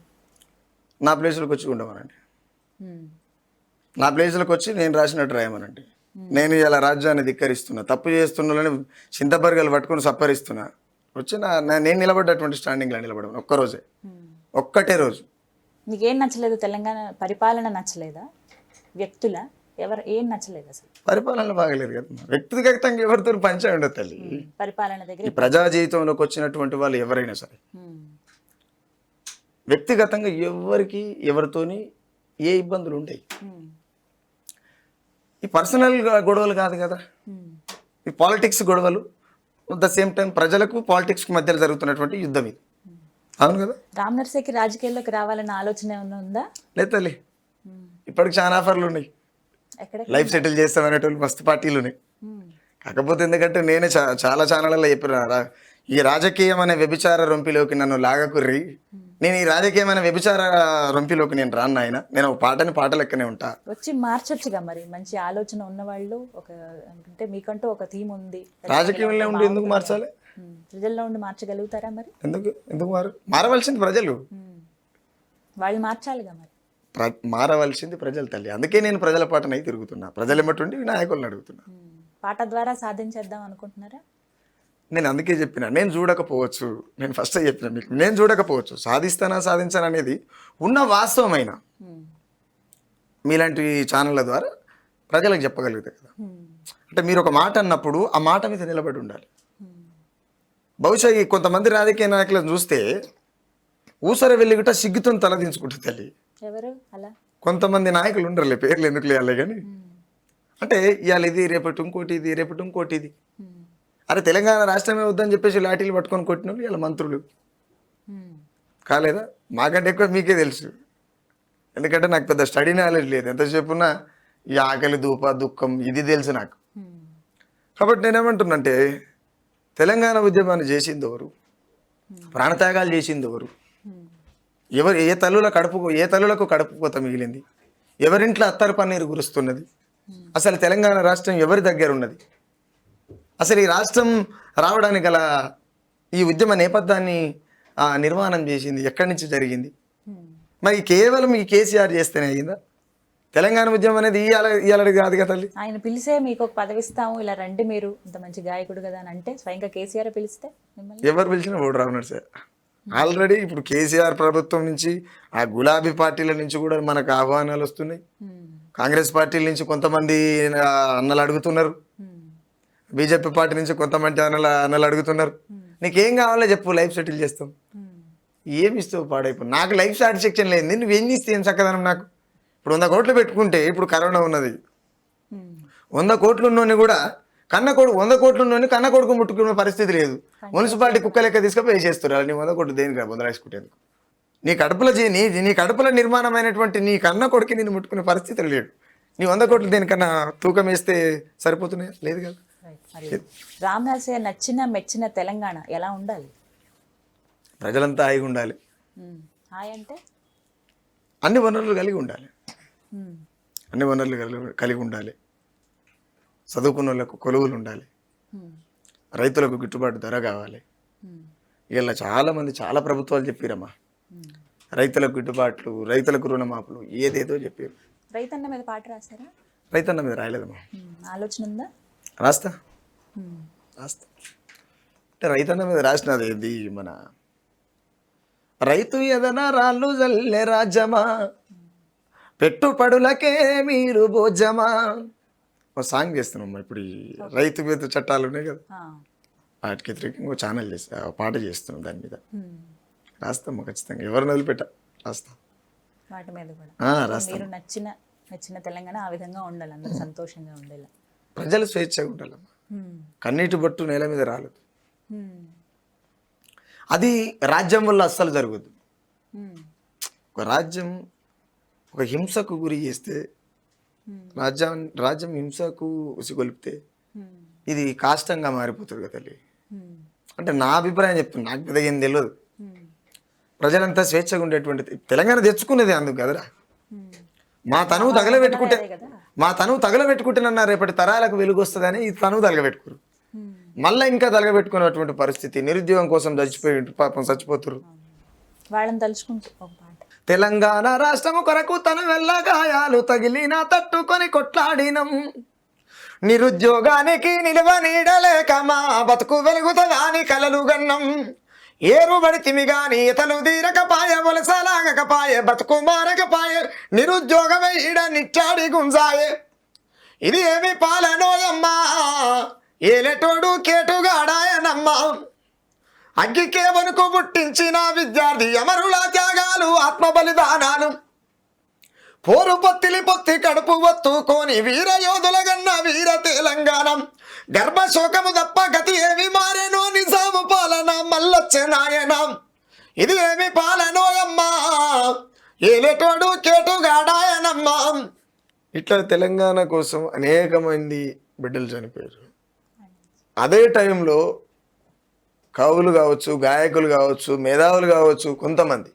నా ప్లేస్లోకి వచ్చి ఉండమనండి, నా ప్లేస్లోకి వచ్చి నేను రాసినట్టు రాయమనండి. నేను ఇలా రాజ్యాన్ని ధిక్కరిస్తున్నా, తప్పు చేస్తున్నా, చింతబర్గలు పట్టుకుని సప్పరిస్తున్నా, వచ్చి నేను నిలబడ్డటువంటి స్టాండింగ్లో నిలబడమని. ఒక్కరోజే, ఒక్కటే రోజు. నీకేం నచ్చలేదు? తెలంగాణ పరిపాలన నచ్చలేదా? వ్యక్తుల ఏం నచ్చలేదు అసలు? పరిపాలన బాగలేదు కదా, వ్యక్తిగతంగా ఎవరితో పంచే ఉండదు తల్లి. పరిపాలన దగ్గర ప్రజా జీవితంలోకి వచ్చినటువంటి వాళ్ళు ఎవరైనా సరే వ్యక్తిగతంగా ఎవరితోని ఏ ఇబ్బందులు ఉంటాయి. ఈ పర్సనల్ గొడవలు కాదు కదా, ఈ పాలిటిక్స్ గొడవలు. అట్ ద సేమ్ టైం ప్రజలకు పాలిటిక్స్కి మధ్యలో జరుగుతున్నటువంటి యుద్ధం ఇది. అవును కదా. రామ్ నర్సయ్యకి రాజకీయాల్లోకి రావాలన్న ఆలోచన ఏమైనా ఉందా? లేదు తల్లి, ఇప్పటికి చాలా ఆఫర్లు ఉన్నాయి. ఎక్కడ? లైఫ్ సెటిల్ చేస్తాం అనేటువంటి మస్తు పార్టీలు ఉన్నాయి. కాకపోతే ఎందుకంటే నేనే చాలా ఛానళ్ళలో చెప్పిన ఈ రాజకీయం అనే వ్యభిచార రొంపిలోకి నన్ను లాగకుర్రి. నేను ఈ రాజకీయం అనే వ్యభిచార రొంపిలోకి నేను రాను ఆయన. నేను ఒక పాట లెక్కనే ఉంటా. వచ్చి మార్చొచ్చుగా మరి, మంచి ఆలోచన ఉన్నవాళ్ళు. అంటే మీకంటూ ఒక థీమ్ ఉంది. రాజకీయంలో ఉండి ఎందుకు మార్చాలి? ప్రజల్లో ఉండి మార్చగలుగుతారా మరి? ఎందుకు మారవలసింది ప్రజలు. వాళ్ళు మార్చాలిగా మరి. మారవలసింది ప్రజలు తల్లి. అందుకే నేను ప్రజల పాటనై తిరుగుతున్నా. ప్రజలు ఎమ్మటుండి నాయకులను అడుగుతున్నా. పాట ద్వారా సాధించేద్దాం అనుకుంటున్నారా? నేను అందుకే చెప్పిన, నేను చూడకపోవచ్చు. నేను ఫస్ట్ చెప్పిన మీకు, నేను చూడకపోవచ్చు. సాధించాను అనేది ఉన్న వాస్తవమైన మీలాంటి ఛానళ్ళ ద్వారా ప్రజలకు చెప్పగలుగుతాయి కదా. అంటే మీరు ఒక మాట అన్నప్పుడు ఆ మాట మీద నిలబడి ఉండాలి. బహుశా ఈ కొంతమంది రాజకీయ నాయకులను చూస్తే ఊసర వెళ్ళిగిట సిగ్గుతో తలదించుకుంటుంది తల్లి. ఎవరు అలా? కొంతమంది నాయకులు ఉండరులే, పేర్లు ఎందుకు లేయాలి కానీ. అంటే ఇవాళ ఇది, రేపటి ఇంకోటి, ఇది రేపటి ఇంకోటి. ఇది అరే తెలంగాణ రాష్ట్రమే వద్దని చెప్పేసి లాఠీలు పట్టుకొని కొట్టిన వాళ్ళు ఇలా మంత్రులు కాలేదా? మాకంటే ఎక్కువ మీకే తెలుసు. ఎందుకంటే నాకు పెద్ద స్టడీ నాలెడ్జ్ లేదు. ఎంతసేపున్నా ఈ ఆకలి దుఃఖం ఇది తెలుసు నాకు. కాబట్టి నేనేమంటున్నంటే, తెలంగాణ ఉద్యమాన్ని చేసింది ఎవరు? ప్రాణత్యాగాలు చేసింది ఎవరు? ఏ తల్లులకు కడుపు కోత మిగిలింది? ఎవరింట్లో అత్తరు పన్నీరు కురుస్తున్నది? అసలు తెలంగాణ రాష్ట్రం ఎవరి దగ్గర ఉన్నది? అసలు ఈ రాష్ట్రం రావడానికి గల ఈ ఉద్యమ నేపథ్యాన్ని నిర్మాణం చేసింది ఎక్కడి నుంచి జరిగింది? మరి కేవలం ఈ కేసీఆర్ చేస్తేనే అయ్యిందా? తెలంగాణ ఉద్యమం అనేది ఇయాలది కాదు కదా తల్లి. ఆయన పిలిచే మీకు ఒక పదవి ఇస్తాము, ఇలా రండి మీరు ఇంత మంచి గాయకుడు కదా అని అంటే స్వయంగా కేసీఆర్ పిలిస్తే ఎవరు పిలిచినా ఓడి రావున్నాడు సార్. ఆల్రెడీ ఇప్పుడు కేసీఆర్ ప్రభుత్వం నుంచి, ఆ గులాబీ పార్టీల నుంచి కూడా మనకు ఆహ్వానాలు వస్తున్నాయి. కాంగ్రెస్ పార్టీల నుంచి కొంతమంది అన్నలు అడుగుతున్నారు. బీజేపీ పార్టీ నుంచి కొంతమంది అన్నలు అడుగుతున్నారు. నీకేం కావాలో చెప్పు, లైఫ్ సెటిల్ చేస్తాం. ఏమి ఇస్తావు పాడైపో. నాకు లైఫ్ సాటిస్ఫాక్షన్ లేదు. నువ్వేం ఇస్తే ఏం చక్కదనం నాకు? ఇప్పుడు 100 కోట్లు పెట్టుకుంటే, ఇప్పుడు కరోనా ఉన్నది, 100 కోట్లు ఉన్నోని కూడా 100 కోట్లు ఉన్నోని కన్న కొడుకు ముట్టుకునే పరిస్థితి లేదు. మున్సిపాలిటీ కుక్క లెక్క తీసుకుపోయి చేస్తున్నారు. నీ 100 కోట్లు దేనికి బొందరాసుకుంటేందుకు? నీ కడుపులో నిర్మాణమైనటువంటి నీ కన్న కొడుకు నేను ముట్టుకునే పరిస్థితి లేడు. నీ 100 కోట్లు దేనికన్నా తూకం వేస్తే సరిపోతున్నాయా? లేదు కదా. రామ్ నర్సయ్య నచ్చిన మెచ్చిన తెలంగాణ ఎలా ఉండాలి? ప్రజలంతా హాయిగా ఉండాలి. హాయ్ అంటే అన్ని వనరులు కలిగి ఉండాలి. అన్ని వనరులు కలిగి ఉండాలి. చదువుకున్న వాళ్ళకు కొలువులు ఉండాలి. రైతులకు గిట్టుబాటు ధర కావాలి. ఇలా చాలా ప్రభుత్వాలు చెప్పారమ్మా. రైతులకు గిట్టుబాట్లు, రైతులకు రుణమాపులు, ఏదేదో చెప్పారు. రైతన్న మీద పాట రాస్తారా? రైతన్న మీద రాయలేదమ్మా. ఆలోచన ఉందా? రాస్తా. అంటే రైతన్న మీద రాసినది ఏంది, మన రైతు ఎదన రాళ్ళు జల్లె రాజ్యమా, పెట్టుబడులకే మీరు భోజమా. ఒక సాంగ్ చేస్తున్నాం ఇప్పుడు. ఈ రైతు మీద చట్టాలు ఉన్నాయి కదా, వాటికి వ్యతిరేకంగా ఛానల్ చేస్తా, పాట చేస్తున్నాం. దాని మీద రాస్తాము ఖచ్చితంగా. ఎవరిని వదిలిపెట్టా, రాస్తాం. వాటి మీద కూడా రాస్తాం. మీరు నచ్చిన తెలంగాణ ఆ విధంగా ఉండాలి, అందరూ సంతోషంగా ఉండాలి, ప్రజలు స్వేచ్ఛగా ఉండాలమ్మా. కన్నీటి బొట్టు నేల మీద రాలేదు. అది రాజ్యం వల్ల అస్సలు జరగదు. ఒక రాజ్యం ఒక హింసకు గురి చేస్తే, రాజ్యం హింసకు ఉసిగొలిపితే ఇది కాష్టంగా మారిపోతుంది కదా తల్లి. అంటే నా అభిప్రాయం చెప్తున్నా, నాకు పెద్దగా ఏం తెలియదు. ప్రజలంతా స్వేచ్ఛగా ఉండేటువంటి తెలంగాణ తెచ్చుకునేది అందుకు కదరా. మా తనువు తగలబెట్టుకుంటేనన్నా రేపటి తరాలకు వెలుగు వస్తుందని ఈ తనువు తగలబెట్టుకోరు. మళ్ళీ ఇంకా తగలబెట్టుకున్నటువంటి పరిస్థితి. నిరుద్యోగం కోసం పాపం చచ్చిపోతున్నారు. వాళ్ళని తలుచుకుంటూ ఒక పాట. తెలంగాణ రాష్ట్రము కొరకు తన వెళ్ళ గాయాలు తగిలిన తట్టుకొని కొట్లాడినం, నిరుద్యోగానికి నిలువ నీడలేక మా బతుకు వెలుగుతదాని కలలు గన్నం. ఏరుబడితిమి గాని ఇతలు తీరకపాయ, వలసలాగకపాయ, బతుకు మారకపాయ, నిరుద్యోగమే ఈడ నిచ్చాడి గుంజాయే. ఇది ఏమి పాలనోయమ్మా, ఏలెటోడు కేటుగాడాయనమ్మా. అగ్గికే వణుకు పుట్టించిన విద్యార్థి అమరుల త్యాగాలు, ఆత్మ బలిదానాలు. పోరు పొత్తి కడుపు ఒత్తుకొని వీర యోధుల గన్న వీర తెలంగాణం. గర్భశోకము తప్ప గతి ఏమి మారేనో, నిజాము పాలన మల్లొచ్చే నాయనం. ఇది ఏమి పాలనోయమ్మా ఏలేటోడు కేటుగాడాయనమ్మా. ఇట్లా తెలంగాణ కోసం అనేక మంది బిడ్డలు చనిపోయారు. అదే టైంలో కవులు కావచ్చు, గాయకులు కావచ్చు, మేధావులు కావచ్చు, కొంతమంది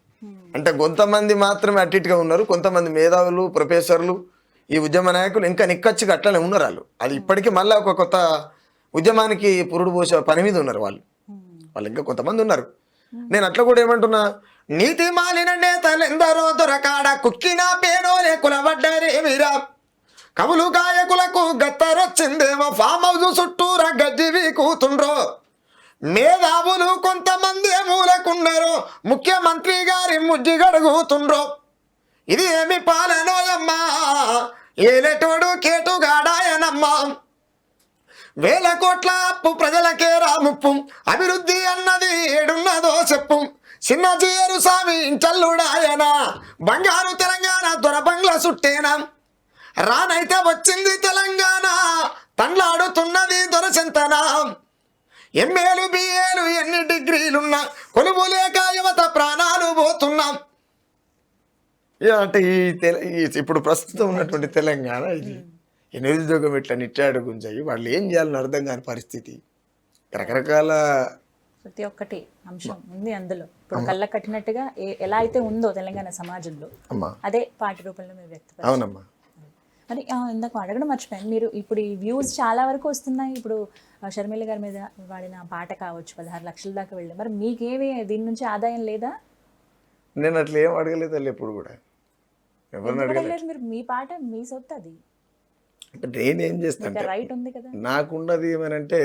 అంటే కొంతమంది మాత్రమే అట్టిగా ఉన్నారు. కొంతమంది మేధావులు, ప్రొఫెసర్లు, ఈ ఉద్యమ నాయకులు ఇంకా నిక్కచ్చిగా అట్లనే ఉన్నారు. వాళ్ళు అది ఇప్పటికీ మళ్ళీ ఒక కొత్త ఉద్యమానికి పురుడు పోసే పని మీద ఉన్నారు వాళ్ళు ఇంకా కొంతమంది ఉన్నారు. నేను అట్లా కూడా ఏమంటున్నా, నీతి మాలిన నేతలెందరో దొరకాడ కుక్కిన పేనోలే కులబడ్డారేమిరా, కవులు గాయకులకు గత్తరొచ్చిందేమో ఫామ్ హౌస్ చుట్టూరా గడ్డివి కూతుండ్రో, మేధావులు కొంతమంది మూలకున్నారు ముఖ్యమంత్రి గారి ముజ్జి గడుగుతుండ్రో, ఇది ఏమి పాలనోయమ్మా ఏలేటోడు కేటుగాడాయనమ్మా. వేల కోట్ల అప్పు ప్రజలకే రాముప్పు, అభివృద్ధి అన్నది ఏడున్నదో చెప్పు, చిన్న జీయరు స్వామి ఇంచల్లుడాయనా, బంగారు తెలంగాణ దొరబంగ్ల సుట్టేనా, రానైతే వచ్చింది తెలంగాణ తండ్లాడుతున్నది దొరచెంతనా, ఎంఏలు బిఏలు ఎన్ని డిగ్రీలున్నా కొలువు లేక యువత ప్రాణాలు పోతున్నాం. అంటే ఇప్పుడు ప్రస్తుతం ఉన్నటువంటి తెలంగాణ ఇది నిరుద్యోగం ఇట్లా నిట్టాడు గుంజాయి, వాళ్ళు ఏం చేయాలని అర్థం కాని పరిస్థితి. రకరకాల ప్రతి ఒక్కటి అంశం ఉంది అందులో. ఇప్పుడు కళ్ళ కట్టినట్టుగా ఎలా అయితే ఉందో తెలంగాణ సమాజంలో అదే పాట రూపంలో మీరు వ్యక్తం. అవునమ్మా. మరి ఇందాక అడగడం మర్చిపోయాను, మీరు ఇప్పుడు ఈ వ్యూస్ చాలా వరకు వస్తున్నాయి. ఇప్పుడు షర్మిల గారి మీద వాడిన పాట కావచ్చు 16 లక్షల దాకా వెళ్ళి, మరి మీకేమి దీని నుంచి ఆదాయం లేదా? నేను అట్లా ఏం అడగలేదు ఎప్పుడు కూడా, ఎవరిని అడగలేదు. మీరు మీ పాట మీ సొత్తు, అది అంటే నేనేం చేస్తాను, రైట్ ఉంది కదా. నాకున్నది ఏమనంటే,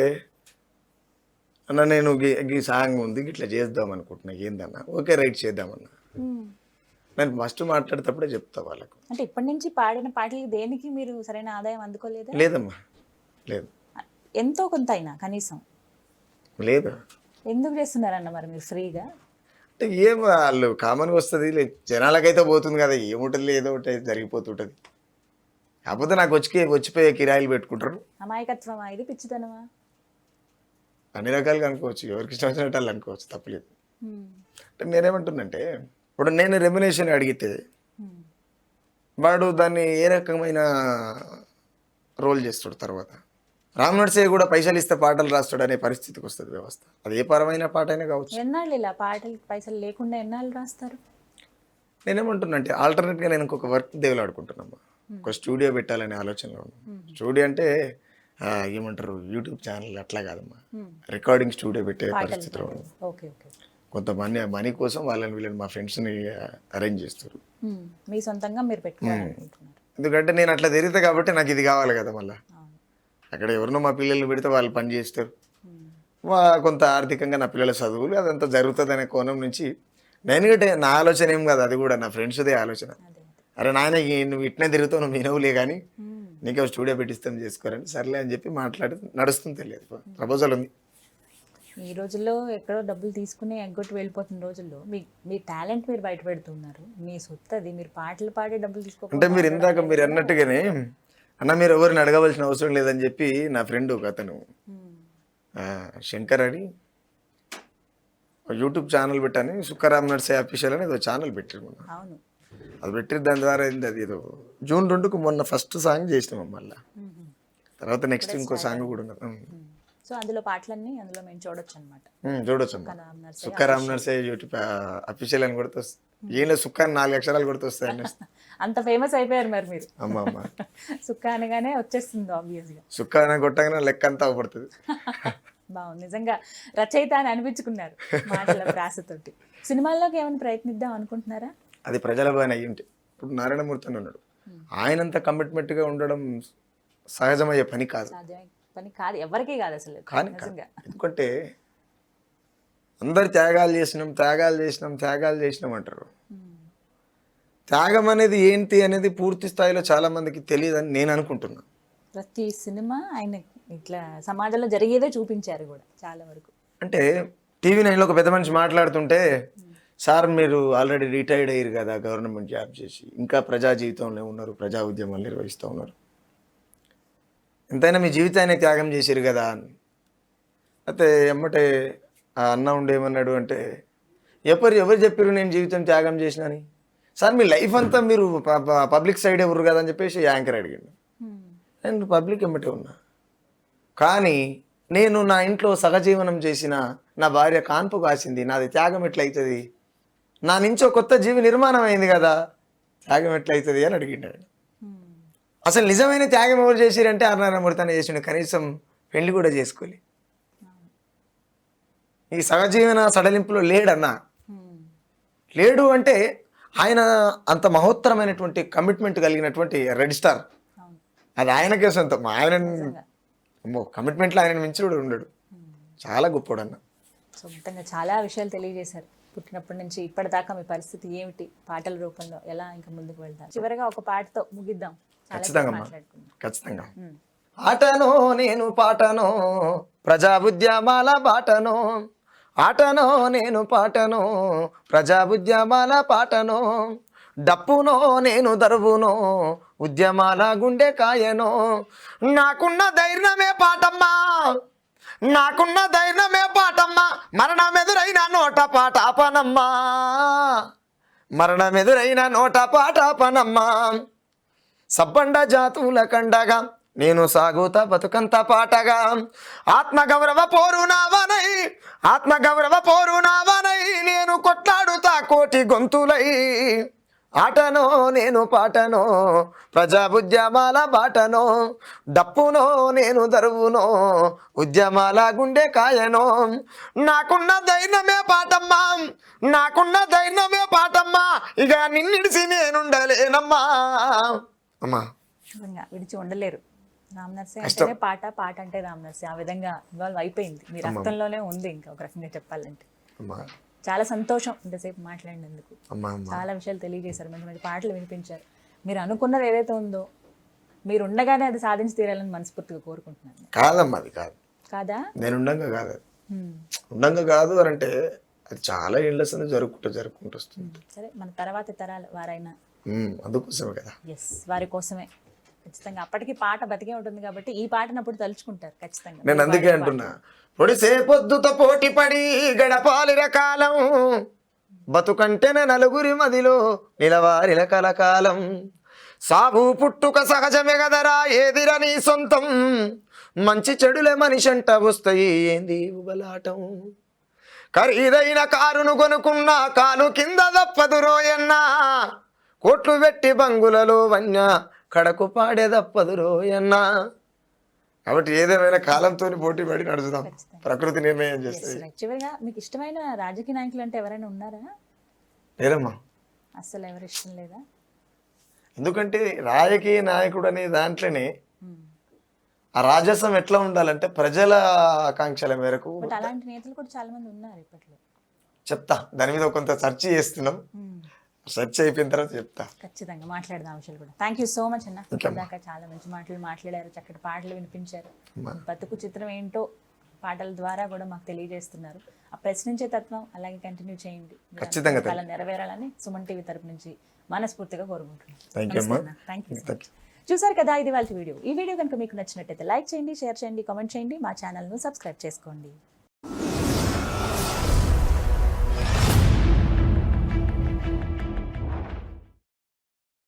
అన్న నేను ఈ సాంగ్ ఉంది ఇట్లా చేద్దాం అనుకుంటున్నా, ఏందన్నా ఓకే రైట్ చేద్దామన్నా. నేను ఫస్ట్ మాట్లాడేటప్పుడే చెప్తా వాళ్ళకు. అంటే ఇప్పటి నుంచి పాడిన పాటలకి దేనికి మీరు సరైన ఆదాయం అందుకోలేదా? లేదమ్మా, లేదు. ఎంతో కొంత అయినా కనీసం లేదు. ఎందుకు చేస్తున్నారన్న మరి మీరు ఫ్రీగా? అంటే ఏం వాళ్ళు కామన్గా వస్తుంది, జనాలకైతే పోతుంది కదా, ఏముంటుంది ఏదో ఒకటి జరిగిపోతుంటుంది. కాకపోతే నాకు వచ్చిపోయే కిరాయిలు పెట్టుకుంటారు. అమాయకత్వమా ఇది, పిచ్చితనమా? అన్ని రకాలుగా అనుకోవచ్చు, ఎవరికి ఇష్టం వచ్చినట్టు వాళ్ళు అనుకోవచ్చు, తప్పలేదు. అంటే నేనేమంటున్నంటే, ఇప్పుడు నేను రెమ్యునేషన్ అడిగితే వాడు దాన్ని ఏ రకమైన రోల్ చేస్తాడు. తర్వాత నర్సయ్య కూడా పైసలు ఇస్తే పాటలు రాస్తాడు అనే పరిస్థితికి వస్తుంది వ్యవస్థ. అది ఏ పరమైన పాట అయినా కావచ్చు. ఎన్నాళ్ళు ఇలా పాటలు పైసలు లేకుండా ఎన్నాళ్ళు రాస్తారు? నేనేమంటున్నంటే ఆల్టర్నేట్గా నేను ఇంకొక వర్క్ దేవులాడుకుంటున్నామ్మా. ఒక స్టూడియో పెట్టాలనే ఆలోచనలో ఉన్నాను. స్టూడియో అంటే ఏమంటారు యూట్యూబ్ ఛానల్ అట్లా కాదమ్మా, రికార్డింగ్ స్టూడియో పెట్టే పరిస్థితిలో కొంతమంది మనీ కోసం వీళ్ళని మా ఫ్రెండ్స్ని అరేంజ్ చేస్తారు. మీ సొంతంగా మీరు పెట్టుకుంటున్నారు. ఎందుకంటే నేను అట్లా తిరిగితే కాబట్టి నాకు ఇది కావాలి కదా. మళ్ళీ అక్కడ ఎవరినో మా పిల్లల్ని పెడితే వాళ్ళు పని చేస్తారు, కొంత ఆర్థికంగా నా పిల్లల చదువులు అదంతా జరుగుతుంది అనే కోణం నుంచి నేను నా ఆలోచన ఏం కాదు, అది కూడా నా ఫ్రెండ్స్దే ఆలోచన. అరే నాయన నువ్వు ఇట్నే తిరుగుతావు, నువ్వు వినవులే కానీ నీకే స్టూడియో పెట్టిస్తాం చేసుకోరని సర్లే అని చెప్పి మాట్లాడి నడుస్తుంది. తెలియదు ప్రపోజల్ ఉంది. ఈ రోజుల్లో ఎక్కడో డబ్బులు తీసుకుని ఎగ్గొట్టి వెళ్ళిపోతున్న రోజుల్లో మీ టాలెంట్ మీరు బయట పెడుతున్నారు, మీ సొత్తు అది, మీరు పాటలు పాడే డబ్బులు తీసుకో. అంటే మీరు ఇందాక మీరు అన్నట్టుగానే అన్న మీరు ఎవరిని అడగవలసిన అవసరం లేదని చెప్పి నా ఫ్రెండ్ ఒక అతను శంకర్ అని యూట్యూబ్ ఛానల్ పెట్టాను, సుక్క నర్సాయ్ అఫీషియల్ అని ఏదో ఛానల్ పెట్టారు. అవును, అది పెట్టి దాని ద్వారా అయింది. అది ఏదో June 2కు మొన్న ఫస్ట్ సాంగ్ చేసినాం మళ్ళీ. తర్వాత నెక్స్ట్ ఇంకో సాంగ్ కూడా ఉన్నది. సో అందులో పాటలన్నీ అందులో మేము చూడొచ్చు అనమాట. చూడొచ్చు అమ్మా. సుక్క నర్సాయ్ యూట్యూబ్ అఫీషియల్ అని కొడితే ఏం సుక్క 4 అక్షరాలు కొడితే వస్తాయి. అంత ఫేమస్ అయిపోయారు మరి మీరు. అమ్మా సుక్క అనగానే వచ్చేస్తుంది ఆబ్వియస్గా. సుక్క అని కొట్టగానే లెక్క అంతా అవపడుతుంది. బాగుంది, నిజంగా రచయిత అని అనిపించుకున్నారు మాటల ప్రాసతోటి. సినిమాల్లోకి ఏమైనా ప్రయత్నిద్దాం అనుకుంటున్నారా? అది ప్రజల పని అయ్యి ఉంటే. ఇప్పుడు నారాయణమూర్తి అని ఉన్నాడు, ఆయనంత కమిట్మెంట్గా ఉండడం సహజమయ్యే పని కాదు. పని కాదు, ఎవరికీ కాదు అసలు. కానీ ఎందుకంటే అందరు త్యాగాలు చేసినాం అంటారు. త్యాగం అనేది ఏంటి అనేది పూర్తి స్థాయిలో చాలా మందికి తెలియదని నేను అనుకుంటున్నా. ప్రతి సినిమా ఆయన ఇట్లా సమాజంలో జరిగేదే చూపించారు కూడా చాలా వరకు. అంటే టీవీ 9లో ఒక పెద్ద మనిషి మాట్లాడుతుంటే, సార్ మీరు ఆల్రెడీ రిటైర్డ్ అయ్యారు కదా, గవర్నమెంట్ జాబ్ చేసి ఇంకా ప్రజా జీవితంలో ఉన్నారు, ప్రజా ఉద్యమాలు నిర్వహిస్తూ ఉన్నారు, ఎంతైనా మీ జీవితాన్ని త్యాగం చేశారు కదా అని. అయితే ఎమ్మటే ఆ అన్న ఉండేమన్నాడు అంటే, ఎవరు చెప్పారు నేను జీవితం త్యాగం చేసినని? సార్ మీ లైఫ్ అంతా మీరు పబ్లిక్ సైడ్ ఎవరు కదా అని చెప్పేసి యాంకర్ అడిగిండు. నేను పబ్లిక్ ఎమ్మటే ఉన్నా, కానీ నేను నా ఇంట్లో సహజీవనం చేసిన, నా భార్య కాన్పు కాసింది, నాది త్యాగం ఎట్లయితుంది? నా నుంచి ఒక కొత్త జీవి నిర్మాణం అయింది కదా, త్యాగం ఎట్లయితుంది అని అడిగిండు. అసలు నిజమైన త్యాగం ఎవరు చేసిరంటే ఆర్నారాయణమూర్తి చేసిండు. కనీసం పెళ్లి కూడా చేసుకోలే. ఈ సహజీవన సడలింపులో లేడన్నా. లేడు అంటే ఆయన అంత మహోత్తరమైనటువంటి కమిట్మెంట్ కలిగినటువంటి రెడ్ స్టార్. అది ఆయనకే సొంతం. ఆయన కమిట్మెంట్లో ఆయన మించి కూడా ఉండడు. చాలా గొప్పడు అన్న. సో మొత్తంగా చాలా విషయాలు తెలియజేశారు. పుట్టినప్పటి నుంచి ఇప్పటిదాకా మీ పరిస్థితి ఏమిటి, పాటల రూపంలో ఎలా ఇంకా ముందుకు వెళ్తారు. చివరిగా ఒక పాటతో ముగిద్దాం. ఖచ్చితంగా. ఆటనో నేను పాటనో ప్రజా ఉద్యమాల బాటనో, ఆటనో నేను పాటనో ప్రజా ఉద్యమాల పాటనో, డప్పునో నేను దరువునో ఉద్యమాల గుండె కాయనో, నాకున్న ధైర్యమే పాటమ్మా, నాకున్న ధైర్యమే పాటమ్మా, మరణమెదురైన నోట పాట పనమ్మా, మరణమెదురైన నోట పాట పనమ్మా, సబ్బండ జాతుల కండగా నేను సాగుతా బతుకంత పాటగా, ఆత్మగౌరవ పోరునావనై, ఆత్మగౌరవ పోరునావనై నేను కొట్లాడుతా కోటి గొంతులై, ఆటనో నేను పాటనో ప్రజా ఉద్యమాల బాటనో, డప్పునో నేను దరువునో ఉద్యమాల గుండె కాయనో, నాకున్న ధైర్యమే పాటమ్మా, నాకున్న ధైర్యమే పాటమ్మా, ఇక నిన్నిడిసి నేనుండలేనమ్మా. అమ్మా విడిచి ఉండలేరు. రామ్ నర్సయ్య అంటేనే పాట, పాట అంటే రామ్ నర్సయ్య. ఆ విధంగా ఇన్వాల్వ్ అయిపోయింది, మీ రక్తంలోనే ఉంది ఇంకా ఒక రకంగా చెప్పాలంటే. చాలా సంతోషం ఇంతసేపు మాట్లాడినందుకు. చాలా విషయాలు తెలియజేశారు, మంచి మంచి పాటలు వినిపించారు. మీరు అనుకున్నది ఏదైతే ఉందో మీరు ఉండగానే అది సాధించి తీరాలని మనస్ఫూర్తిగా కోరుకుంటున్నాను. కాదమ్మా, అది కాదు. కాదా? నేను ఉండంగా కాదు, ఉండంగా కాదు అని అంటే అది చాలా ఏళ్ళ జరుపుకుంటూ వస్తుంది. సరే, మన తర్వాత తరాల వారైనా అందుకోసమే కదా. ఎస్, వారి కోసమే ఖచ్చితంగా. అప్పటికి పాట బతికే ఉంటుంది కాబట్టి ఈ పాటనప్పుడు తలుచుకుంటారు ఖచ్చితంగా. నేను అందుకే అంటున్నా, పొడిసే పొద్దుతో పోటీ పడి గడపాలిర కాలం, బతుకంటేనే నలుగురి మదిలో నిలవారిల కలకాలం, సాగు పుట్టుక సహజమే గదరా ఏదిరా నీ సొంతం, మంచి చెడులే మనిషంట వస్తాయి ఏంది ఉబలాటం, ఖరీదైన కారును కొనుక్కున్నా కాలు కింద దప్పదు రోయన్నా, కోట్లు పెట్టి బంగులలో వన్య కడకు పాడే దప్పదు రోయన్నా. కాబట్టి ఏదేమైనా కాలంతో పోటీ పడి నడుచుదాం, ప్రకృతి నిర్ణయం చేస్తుంది. చివరిగా మీకు ఇష్టమైన రాజకీయ నాయకులు అంటే ఎవరైనా ఉన్నారా? లేదమ్మా, అసలు ఎవరు ఇష్టం లేదా? ఎందుకంటే రాజకీయ నాయకుడు అనే దాంట్లోనే ఆ రాజసం ఎట్లా ఉండాలంటే ప్రజల ఆకాంక్షల మేరకు. అలాంటి నేతలు కూడా చాలా మంది ఉన్నారు ఇప్పట్లో. చెప్తా, దాని మీద కొంత సెర్చ్ చేస్తున్నాం. సెర్చ్ అయిపోయిన తర్వాత చెప్తా. ఖచ్చితంగా మాట్లాడదాం విషయాలు కూడా. థ్యాంక్ యూ సో మచ్ అన్న. దాకా చాలా మంచి మాటలు మాట్లాడారు, చక్కటి పాటలు వినిపించారు. బతుకు చిత్రం ఏంటో పాటల ద్వారా కూడా మాకు తెలియజేస్తున్నారు. ఆ ప్రశ్నించే తత్వం అలాగే కంటిన్యూ చేయండి. ఖచ్చితంగా అలా నెరవేరాలని సుమన్ టీవీ తరపు నుంచి మనస్ఫూర్తిగా కోరుకుంటున్నాను. Thank you. చూసారు కదా, ఇది వాళ్ళ వీడియో. ఈ వీడియో కనుక మీకు నచ్చినట్టయితే లైక్ చేయండి, షేర్ చేయండి, కామెంట్ చేయండి, మా ఛానల్ను సబ్స్క్రైబ్ చేసుకోండి.